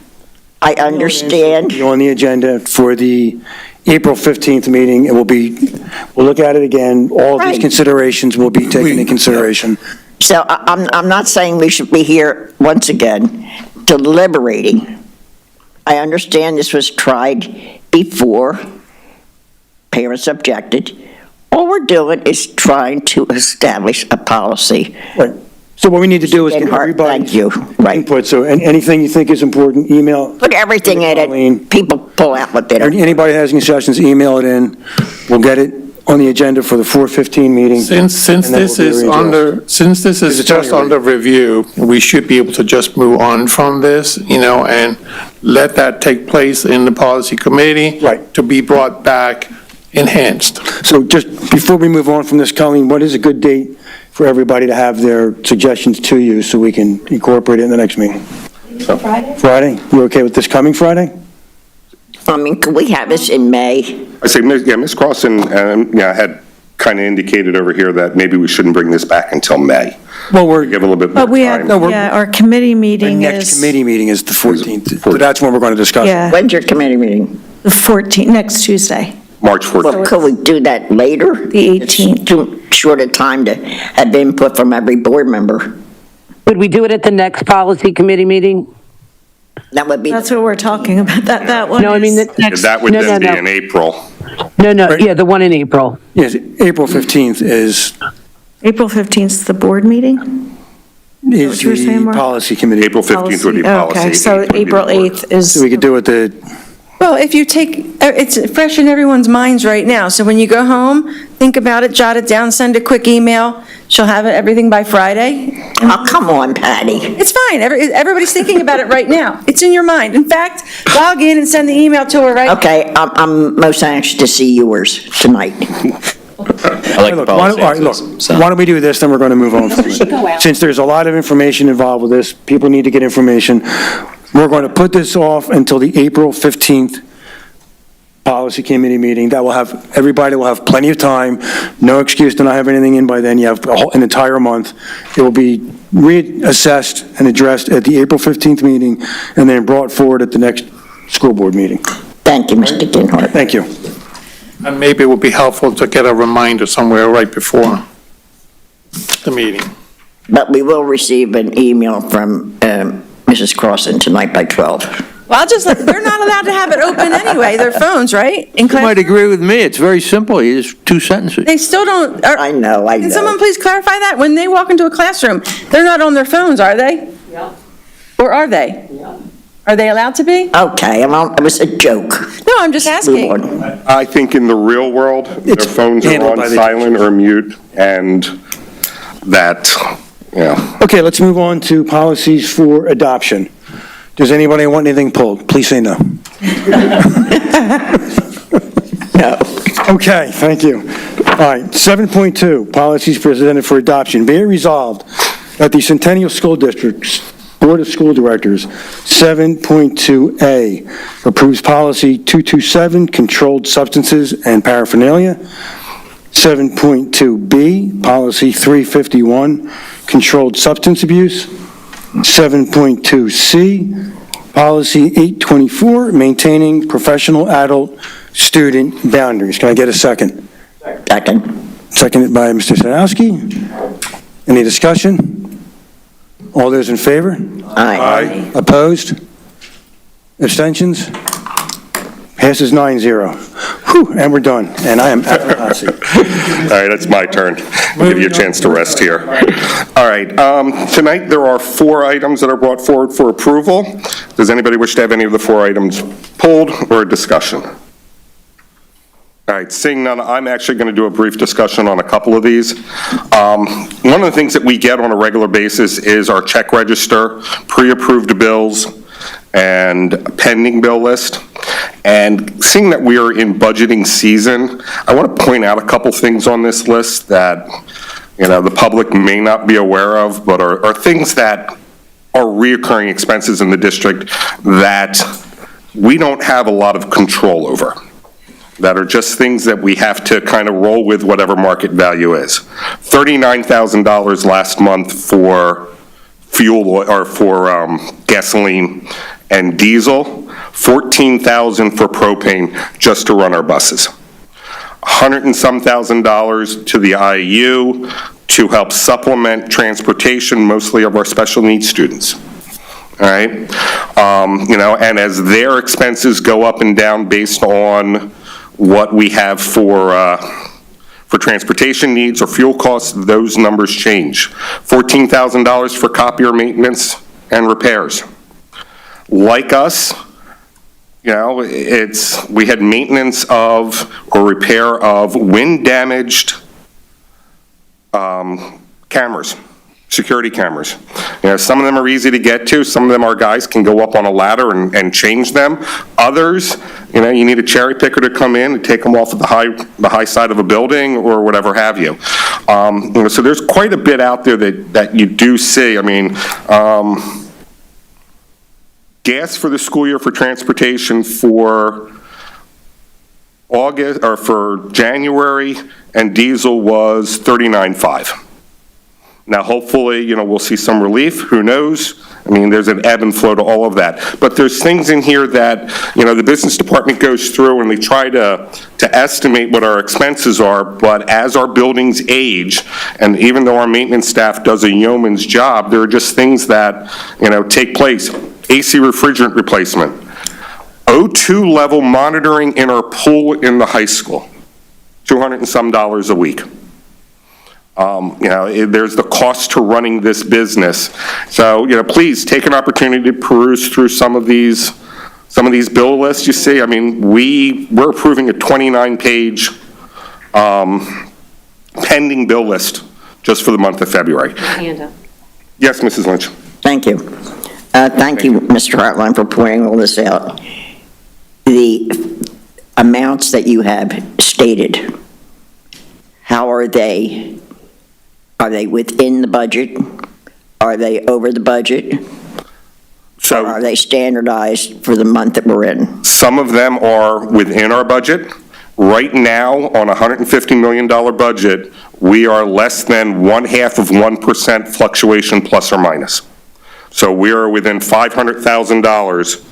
I understand. Be on the agenda for the April 15th meeting. We'll look at it again. All of these Right. considerations will be taken into consideration. So I'm not saying we should be here once again, deliberating. I understand this was tried before. Parents objected. All we're doing is trying to establish a policy. Right. So what we need to do is get Thank everybody's you. Right. input, so anything you think is important, email. Put everything in it. People pull out what they don't. Anybody has any suggestions, email it in. We'll get it on the agenda for the 4:15 meeting. Since and then this we'll is be readjusted. since this is It's on just your under review, we should be able to just move on from this, and let that take place in the policy committee. Right. To be brought back enhanced. So just before we move on from this, Colleen, what is a good date for everybody to have their suggestions to you so we can incorporate it in the next meeting? Friday? Friday? You okay with this coming Friday? I mean, could we have this in May? I say, Ms. Crossan, had kind of indicated over here that maybe we shouldn't bring this back until May. Well, we're, Give a little bit more But we have, time. our committee the meeting next is committee meeting is the 14th. So that's when we're going to discuss it. Yeah. When's your committee meeting? the 14th, next Tuesday. March 14th. Well, could we do that later? The 18th. It's too short a time to have input from every board member. Would we do it at the next policy committee meeting? That would be. That's what we're talking about, that one No, I mean, is- the next. That would no, then no, be no. in April. No, yeah, the one in April. Yes, April 15th is April 15th is the board meeting? what you were saying, the Mark? policy committee. April 15th would be policy. Okay, so 8th would be the April board. 8th is. So we could do it the, Well, if you take, it's fresh in everyone's minds right now, so when you go home, think about it, jot it down, send a quick email. She'll have everything by Friday. Oh, come on, Patty. It's fine, everybody's thinking about it right now. It's in your mind. In fact, log in and send the email to her right now. Okay, I'm most anxious to see yours tonight. I like the look, policy. all right, look, why don't we do this, then we're going to move on from it. Since there's a lot of information involved with this, people need to get information. We're going to put this off until the April 15th policy committee meeting. That will have, everybody will have plenty of time. No excuse to not have anything in by then. You have an entire month. It will be reassessed and addressed at the April 15th meeting and then brought forward at the next school board meeting. Thank you, Mr. Dinhart. Thank you. And maybe it would be helpful to get a reminder somewhere right before the meeting. But we will receive an email from Mrs. Crossan tonight by 12. Well, they're not allowed to have it open anyway, their phones, right? In You class, might agree with me, it's very simple, it's 2 sentences. they still don't, I know. can someone please clarify that? When they walk into a classroom, they're not on their phones, are they? Yeah. Or are they? Yeah. Are they allowed to be? Okay, it was a joke. No, I'm just Move asking. on. I think in the real world, their It's phones are handled by on the silent or mute, and that, Okay, let's move on to policies for adoption. Does anybody want anything pulled? Please say no. No. Okay, thank you. All right, 7.2, policies presented for adoption. Be it resolved that the Centennial School District's Board of School Directors, 7.2A, approves policy 227, controlled substances and paraphernalia. 7.2B, policy 351, controlled substance abuse. 7.2C, policy 824, maintaining professional adult student boundaries. Can I get a second? Second. Seconded by Mr. Sadowski. Any discussion? All those in favor? Aye. Opposed? Abstentions? Passes 9-0. Whew, and we're done, and I am at the hot seat. all right, it's my turn. I'll give you a chance to rest here. All right, tonight there are 4 items that are brought forward for approval. Does anybody wish to have any of the 4 items pulled or discussion? All right, seeing none, I'm actually going to do a brief discussion on a couple of these. One of the things that we get on a regular basis is our check register, pre-approved bills, and pending bill list. And seeing that we are in budgeting season, I want to point out a couple things on this list that, the public may not be aware of, but are things that are reoccurring expenses in the district that we don't have a lot of control over, that are just things that we have to kind of roll with whatever market value is. $39,000 last month for fuel oil, or for gasoline and diesel, $14,000 for propane just to run our buses. $100 and some thousand to the IU to help supplement transportation, mostly of our special needs students. all right? And as their expenses go up and down based on what we have for transportation needs or fuel costs, those numbers change. $14,000 for copier maintenance and repairs. Like us, we had maintenance of or repair of wind-damaged cameras, security cameras. Some of them are easy to get to. Some of them our guys can go up on a ladder and change them. Others, you need a cherry picker to come in and take them off of the high side of a building or whatever have you. So there's quite a bit out there that you do see. Gas for the school year for transportation for August or for January and diesel was $39.5. Now, hopefully, we'll see some relief. Who knows? There's an ebb and flow to all of that. But there's things in here that, the business department goes through and they try to estimate what our expenses are. But as our buildings age, and even though our maintenance staff does a yeoman's job, there are just things that, take place. AC refrigerant replacement. O2 level monitoring in our pool in the high school. $200 and some a week. There's the cost to running this business. So, please take an opportunity to peruse through some of these bill lists you see. We're approving a 29-page pending bill list just for the month of February. Yes, Mrs. Lynch. Thank you. Thank you, Mr. Hartline, for pointing all this out. The amounts that you have stated, how are they? Are they within the budget? Are they over the budget? Or are they standardized for the month that we're in? Some of them are within our budget. Right now, on a $150 million budget, we are less than 0.5% fluctuation plus or minus. So we are within $500,000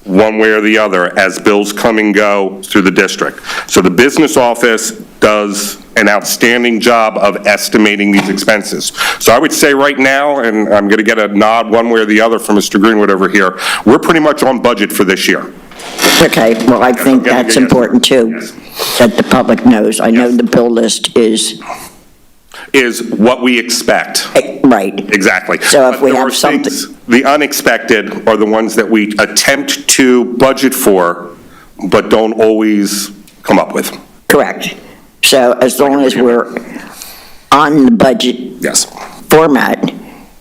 one way or the other as bills come and go through the district. So the business office does an outstanding job of estimating these expenses. So I would say right now, and I'm going to get a nod one way or the other from Mr. Greenwood over here, we're pretty much on budget for this year. Okay, well, I think that's important too, that the public knows. I know the bill list is what we expect. Right. Exactly. So if we But there have are something. things- The unexpected are the ones that we attempt to budget for, but don't always come up with. Correct. So as long as we're on the budget Yes. format,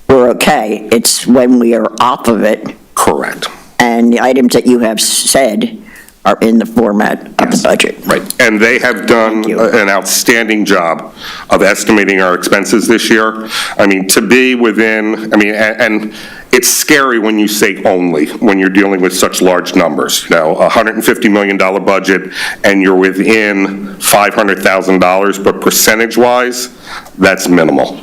we're okay. It's when we are off of it. Correct. And the items that you have said are in the format of the budget. Right. And they have done an outstanding job of estimating our expenses this year. To be within, and it's scary when you say only, when you're dealing with such large numbers. A $150 million budget, and you're within $500,000, but percentage-wise, that's minimal.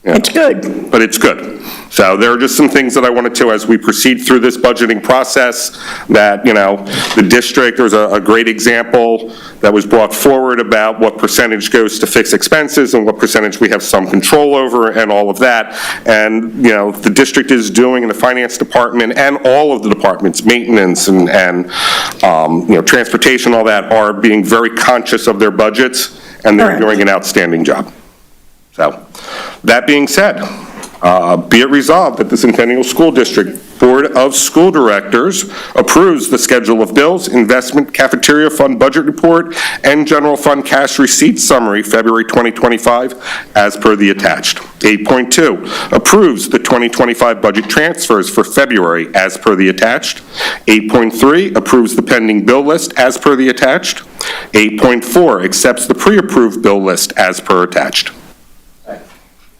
It's good. But it's good. So there are just some things that I wanted to, as we proceed through this budgeting process, that, the district, there's a great example that was brought forward about what percentage goes to fixed expenses and what percentage we have some control over and all of that. And, the district is doing, in the finance department and all of the departments, maintenance and transportation, all that, are being very conscious of their budgets, and they're doing an outstanding job. So, that being said, be it resolved that the Centennial School District Board of School Directors approves the schedule of bills, investment cafeteria fund budget report, and general fund cash receipts summary, February 2025, as per the attached. 8.2, approves the 2025 budget transfers for February as per the attached. 8.3, approves the pending bill list as per the attached. 8.4, accepts the pre-approved bill list as per attached.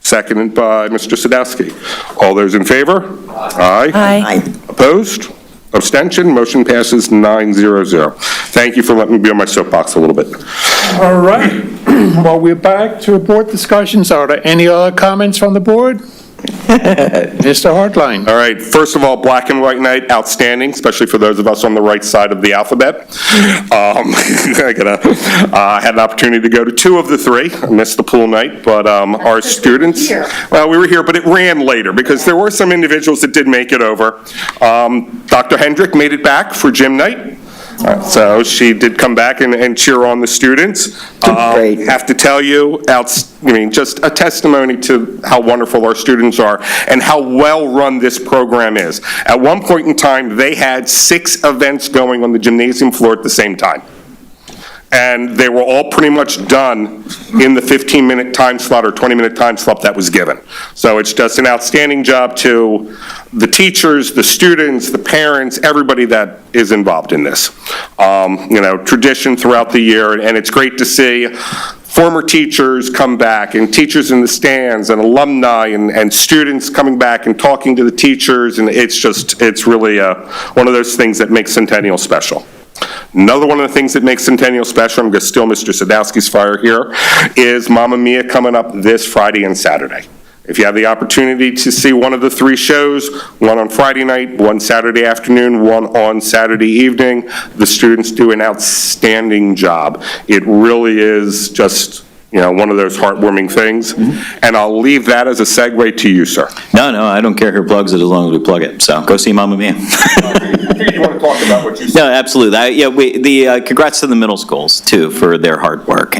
Seconded by Mr. Sadowski. All those in favor? Aye. Aye. Opposed? Abstention? Motion passes 9-0-0. Thank you for letting me be on my soapbox a little bit. All right. Well, we're back to board discussions. Are there any other comments from the board? Mr. Hartline. All right, first of all, black and white night, outstanding, especially for those of us on the right side of the alphabet. I had an opportunity to go to 2 of the 3. I missed the pool night, but our students, well, we were here, but it ran later because there were some individuals that did make it over. Dr. Hendrick made it back for gym night. So she did come back and cheer on the students. Have to tell you, just a testimony to how wonderful our students are and how well-run this program is. At one point in time, they had 6 events going on the gymnasium floor at the same time. And they were all pretty much done in the 15-minute time slot or 20-minute time slot that was given. So it's just an outstanding job to the teachers, the students, the parents, everybody that is involved in this. Tradition throughout the year, and it's great to see former teachers come back, and teachers in the stands, and alumni, and students coming back and talking to the teachers, and it's really one of those things that makes Centennial special. Another one of the things that makes Centennial special, I'm going to steal Mr. Sadowski's fire here, is Mamma Mia coming up this Friday and Saturday. If you have the opportunity to see one of the 3 shows, one on Friday night, one Saturday afternoon, one on Saturday evening, the students do an outstanding job. It really is just, one of those heartwarming things. And I'll leave that as a segue to you, sir. No, I don't care who plugs it as long as we plug it. So go see Mamma Mia. I think you want to talk about what you said. No, absolutely. Congrats to the middle schools too for their hard work.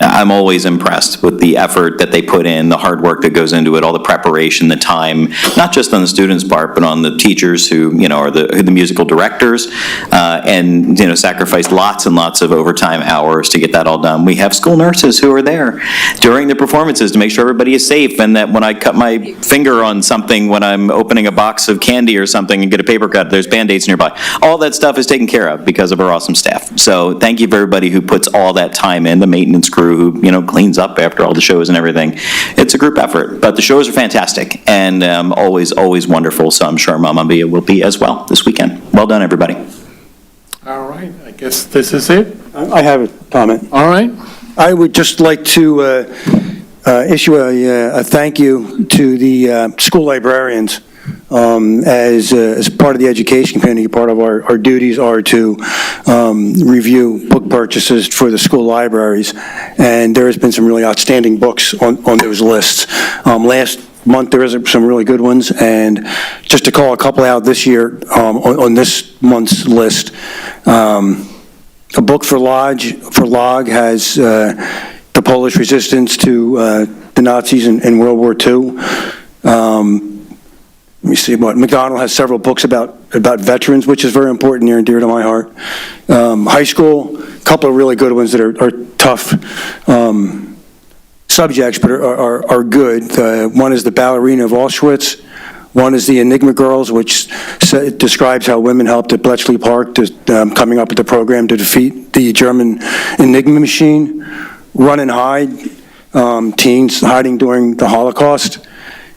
I'm always impressed with the effort that they put in, the hard work that goes into it, all the preparation, the time, not just on the students' part, but on the teachers who, are the musical directors, and sacrifice lots and lots of overtime hours to get that all done. We have school nurses who are there during the performances to make sure everybody is safe, and that when I cut my finger on something, when I'm opening a box of candy or something and get a paper cut, there's Band-Aids nearby. All that stuff is taken care of because of our awesome staff. So thank you for everybody who puts all that time in, the maintenance crew who, cleans up after all the shows and everything. It's a group effort, but the shows are fantastic and always wonderful. So I'm sure Mamma Mia will be as well this weekend. Well done, everybody. All right, I guess this is it. I have a comment. All right. I would just like to issue a thank you to the school librarians. As part of the education committee, part of our duties are to review book purchases for the school libraries, and there has been some really outstanding books on those lists. Last month there was some really good ones, and just to call a couple out this year on this month's list, a book for Log has the Polish resistance to the Nazis in World War II. Let me see, McDonald has several books about veterans, which is very important, near and dear to my heart. High school, a couple of really good ones that are tough subjects, but are good. One is The Ballerina of Auschwitz. One is The Enigma Girls, which describes how women helped at Bletchley Park, coming up with the program to defeat the German Enigma machine. Run and Hide, teens hiding during the Holocaust.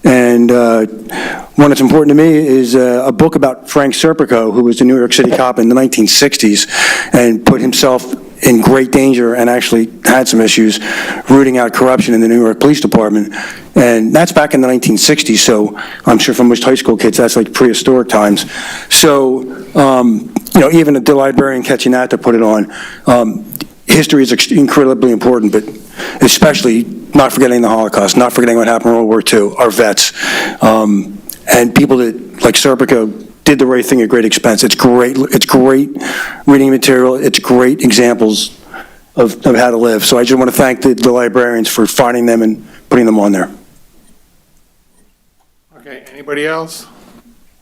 And one that's important to me is a book about Frank Serpico, who was a New York City cop in the 1960s and put himself in great danger and actually had some issues rooting out corruption in the New York Police Department. And that's back in the 1960s, so I'm sure for most high school kids, that's like prehistoric times. So, even the librarian catching that to put it on, history is incredibly important, but especially not forgetting the Holocaust, not forgetting what happened in World War II, our vets, and people that, like Serpico, did the right thing at great expense. It's great reading material. It's great examples of how to live. So I just want to thank the librarians for finding them and putting them on there. Okay, anybody else?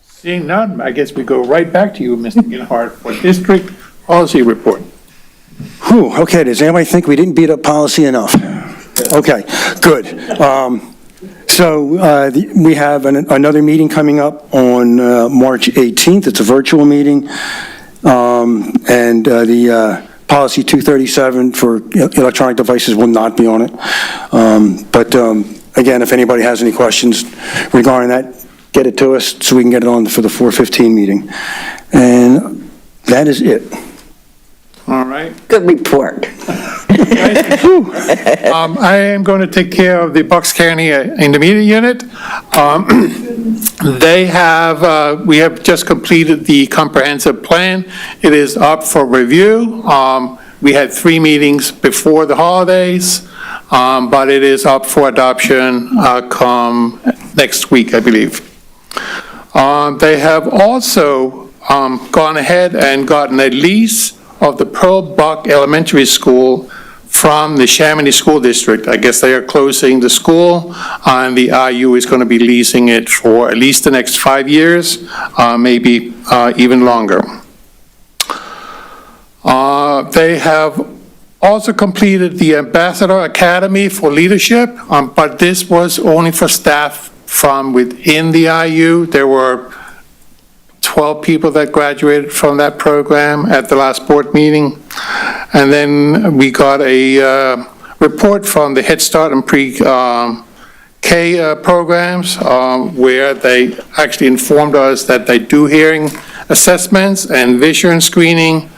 Seeing none, I guess we go right back to you, Mr. Gilhart, for district policy report. Whew, okay, does anybody think we didn't beat up policy enough? Okay, good. So we have another meeting coming up on March 18th. It's a virtual meeting. And the policy 237 for electronic devices will not be on it. But again, if anybody has any questions regarding that, get it to us so we can get it on for the 4:15 meeting. And that is it. All right. Good report. I am going to take care of the Bucks County Intermediate Unit. We have just completed the comprehensive plan. It is up for review. We had 3 meetings before the holidays, but it is up for adoption come next week, I believe. They have also gone ahead and gotten a lease of the Pearl Buck Elementary School from the Chamonix School District. I guess they are closing the school, and the IU is going to be leasing it for at least the next 5 years, maybe even longer. They have also completed the Ambassador Academy for Leadership, but this was only for staff from within the IU. There were 12 people that graduated from that program at the last board meeting. And then we got a report from the Head Start and Pre-K programs where they actually informed us that they do hearing assessments and vision screening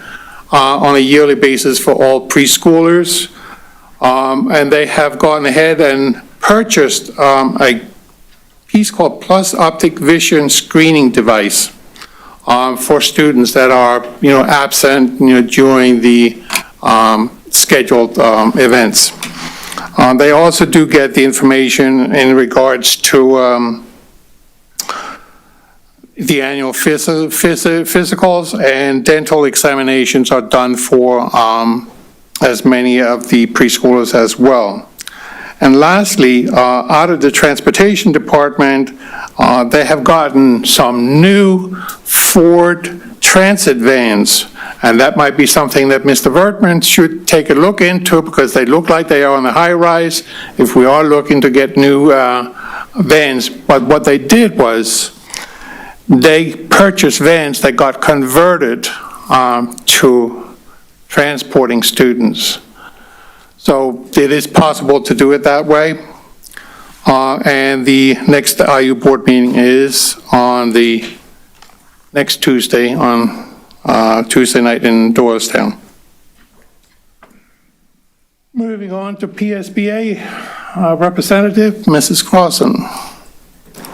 on a yearly basis for all preschoolers. And they have gone ahead and purchased a piece called Plus Optic Vision Screening Device for students that are, absent, during the scheduled events. They also do get the information in regards to the annual physicals, and dental examinations are done for as many of the preschoolers as well. And lastly, out of the Transportation Department, they have gotten some new Ford Transit vans, and that might be something that Mr. Vertman should take a look into, because they look like they are on the high rise if we are looking to get new vans. But what they did was they purchased vans that got converted to transporting students. So it is possible to do it that way. And the next IU board meeting is on the next Tuesday, on Tuesday night in Doylestown. Moving on to PSBA representative, Mrs. Clausen.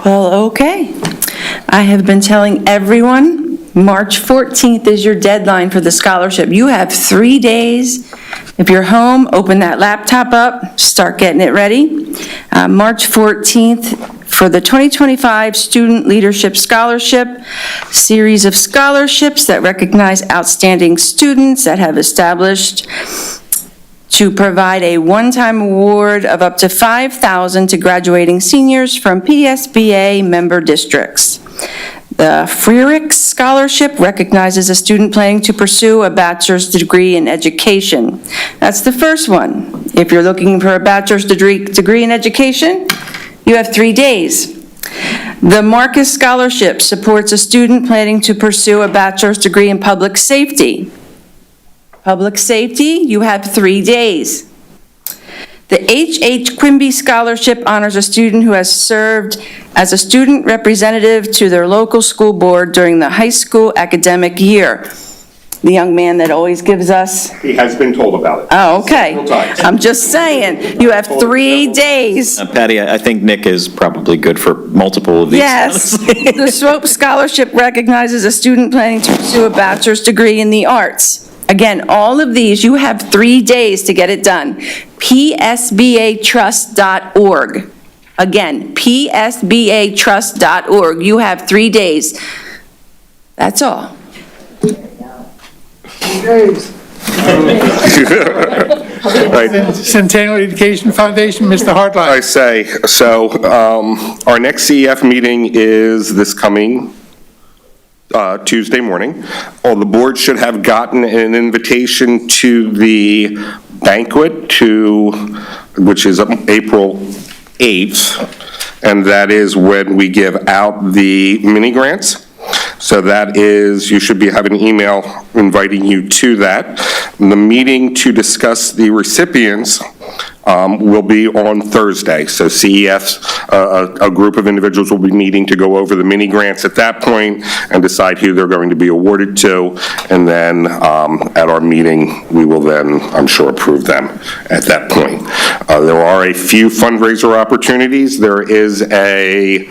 Well, okay. I have been telling everyone, March 14th is your deadline for the scholarship. You have 3 days. If you're home, open that laptop up, start getting it ready. March 14th for the 2025 Student Leadership Scholarship, series of scholarships that recognize outstanding students that have established to provide a one-time award of up to $5,000 to graduating seniors from PSBA member districts. The Freerick Scholarship recognizes a student planning to pursue a bachelor's degree in education. That's the first one. If you're looking for a bachelor's degree in education, you have 3 days. The Marcus Scholarship supports a student planning to pursue a bachelor's degree in public safety. Public safety, you have 3 days. The H.H. Quimby Scholarship honors a student who has served as a student representative to their local school board during the high school academic year. The young man that always gives us... He has been told about it. Oh, okay. Several times. I'm just saying, you have 3 days. Patty, I think Nick is probably good for multiple of these. Yes. The Swope Scholarship recognizes a student planning to pursue a bachelor's degree in the arts. Again, all of these, you have 3 days to get it done. PSBAtrust.org. Again, PSBAtrust.org. You have 3 days. That's all. Right. Centennial Education Foundation, Mr. Hartline. I say, so our next CEF meeting is this coming Tuesday morning. The board should have gotten an invitation to the banquet which is April 8th, and that is when we give out the mini grants. So that is, you should be having an email inviting you to that. The meeting to discuss the recipients will be on Thursday. So CES, a group of individuals will be meeting to go over the mini grants at that point and decide who they're going to be awarded to. And then at our meeting, we will then, I'm sure, approve them at that point. There are a few fundraiser opportunities. There is a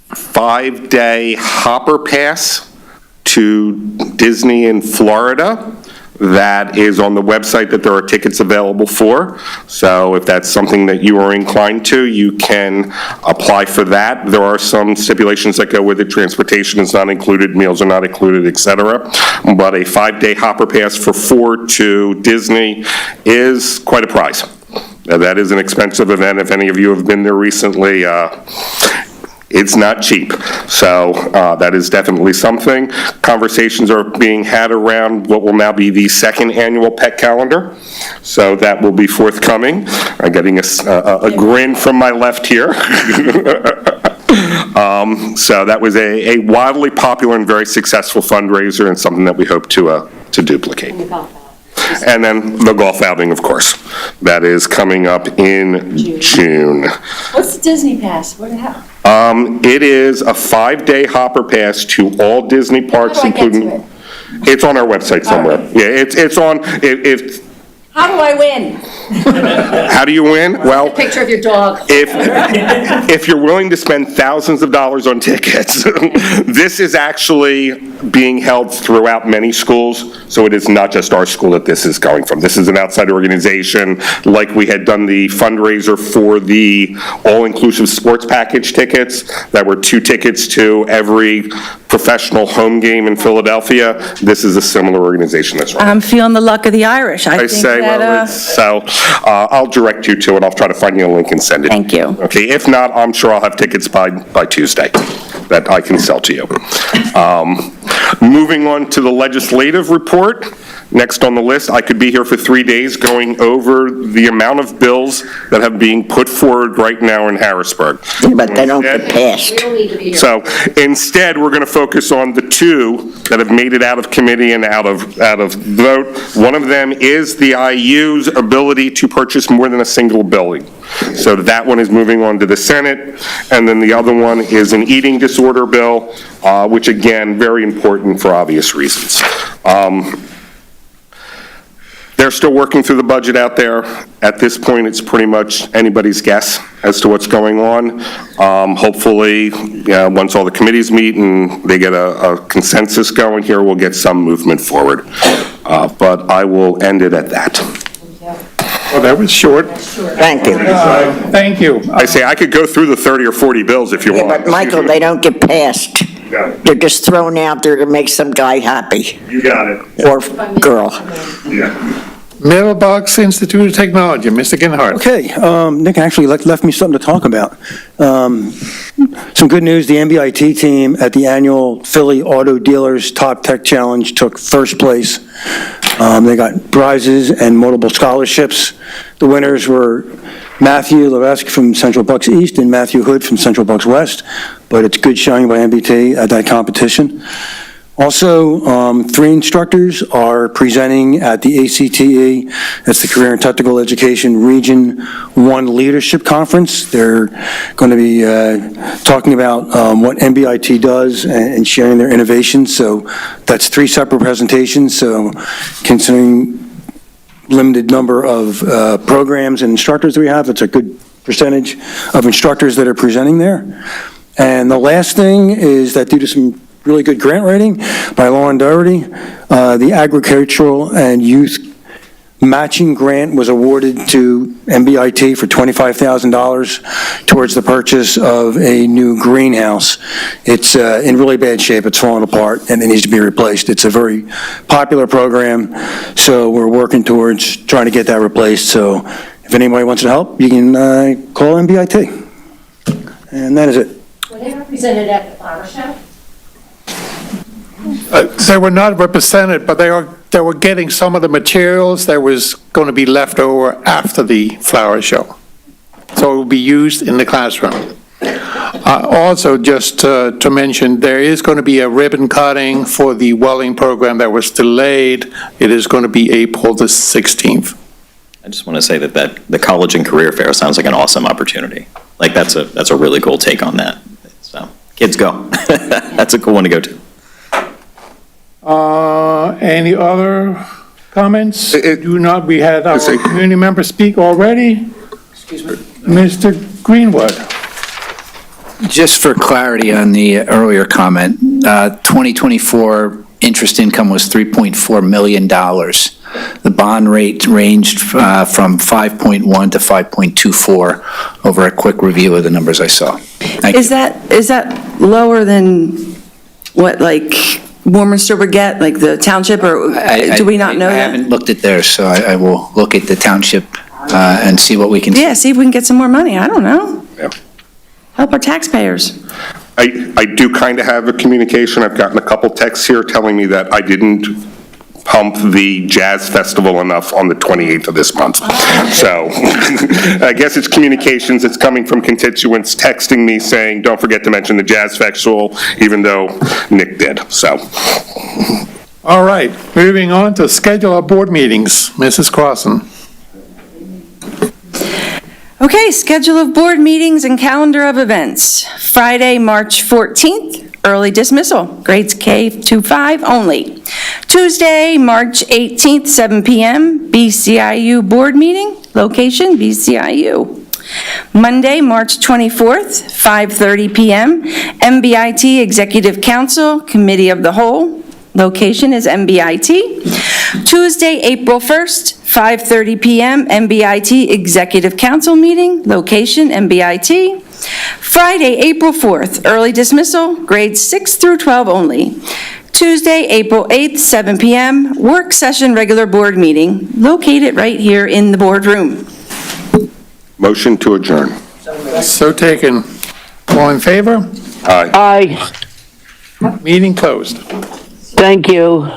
5-day hopper pass to Disney in Florida. That is on the website that there are tickets available for. So if that's something that you are inclined to, you can apply for that. There are some stipulations that go with it. Transportation is not included, meals are not included, et cetera. But a 5-day hopper pass for 4 to Disney is quite a prize. Now, that is an expensive event. If any of you have been there recently, it's not cheap. So that is definitely something. Conversations are being had around what will now be the second annual pet calendar. So that will be forthcoming. I'm getting a grin from my left here. So that was a wildly popular and very successful fundraiser and something that we hope to duplicate. And then the golf outing, of course. That is coming up in June. What's the Disney pass? What happened? It is a 5-day hopper pass to all Disney parks, How do I get including. to it? It's on our website somewhere. Yeah, it's on, if, How do I win? how do you win? Well, A picture of your dog. if you're willing to spend thousands of dollars on tickets, this is actually being held throughout many schools, so it is not just our school that this is going from. This is an outside organization, like we had done the fundraiser for the all-inclusive sports package tickets, that were 2 tickets to every professional home game in Philadelphia. This is a similar organization that's running. I'm feeling the luck of the Irish. I think say, that, well, so I'll direct you to it. I'll try to find you a link and send it. Thank you. Okay, if not, I'm sure I'll have tickets by Tuesday that I can sell to you. Moving on to the legislative report. Next on the list, I could be here for 3 days going over the amount of bills that have being put forward right now in Harrisburg. But they don't get passed. So instead, we're going to focus on the 2 that have made it out of committee and out of vote. One of them is the IU's ability to purchase more than a single building. So that one is moving on to the Senate. And then the other one is an eating disorder bill, which again, very important for obvious reasons. They're still working through the budget out there. At this point, it's pretty much anybody's guess as to what's going on. Hopefully, once all the committees meet and they get a consensus going here, we'll get some movement forward. But I will end it at that. Well, that was short. Thank you. Thank you. I say I could go through the 30 or 40 bills if you Yeah, want. but Michael, they don't get passed. They're just thrown out there to make some guy happy, You got it. or girl. Yeah. Mailbox Institute of Technology, Mr. Genhart. Okay, Nick actually left me something to talk about. Some good news, the MBIT team at the annual Philly Auto Dealers Top Tech Challenge took first place. They got prizes and multiple scholarships. The winners were Matthew Levesque from Central Bucks East and Matthew Hood from Central Bucks West, but it's good showing by MBT at that competition. Also, 3 instructors are presenting at the ACTE, that's the Career and Technical Education Region 1 Leadership Conference. They're going to be talking about what MBIT does and sharing their innovations. So that's 3 separate presentations. So considering limited number of programs and instructors that we have, it's a good percentage of instructors that are presenting there. And the last thing is that due to some really good grant writing by Lauren Doherty, the Agricultural and Youth Matching Grant was awarded to MBIT for $25,000 towards the purchase of a new greenhouse. It's in really bad shape. It's falling apart and it needs to be replaced. It's a very popular program, so we're working towards trying to get that replaced. So if anybody wants to help, you can call MBIT. And that is it. Were they represented at the flower show? They were not represented, but they were getting some of the materials that was going to be left over after the flower show. So it will be used in the classroom. Also, just to mention, there is going to be a ribbon cutting for the welding program that was delayed. It is going to be April the 16th. I just want to say that the college and career fair sounds like an awesome opportunity. Like, that's a really cool take on that. So, kids go. That's a cool one to go to. Any other comments? We had our community member speak already. Excuse me. Mr. Greenwood. Just for clarity on the earlier comment, 2024 interest income was $3.4 million. The bond rate ranged from 5.1 to 5.24 over a quick review of the numbers I saw. Thank Is that lower than what, like, Warminster would get, like the township, or do we not know I that? haven't looked at theirs, so I will look at the township and see what we can. Yeah, see if we can get some more money, I don't know. Yeah. Help our taxpayers. I do kind of have a communication. I've gotten a couple texts here telling me that I didn't pump the jazz festival enough on the 28th of this month. So I guess it's communications. It's coming from constituents texting me saying, don't forget to mention the jazz festival, even though Nick did, so. All right, moving on to schedule our board meetings. Mrs. Crossan. Okay, schedule of board meetings and calendar of events. Friday, March 14th, early dismissal, grades K to 5 only. Tuesday, March 18th, 7 p.m., BCIU board meeting, location BCIU. Monday, March 24th, 5:30 p.m., MBIT Executive Council, Committee of the Whole, location is MBIT. Tuesday, April 1st, 5:30 p.m., MBIT Executive Council meeting, location MBIT. Friday, April 4th, early dismissal, grades 6 through 12 only. Tuesday, April 8th, 7 p.m., work session regular board meeting, located right here in the boardroom. Motion to adjourn. So taken. All in favor? Aye. Aye. Meeting closed. Thank you.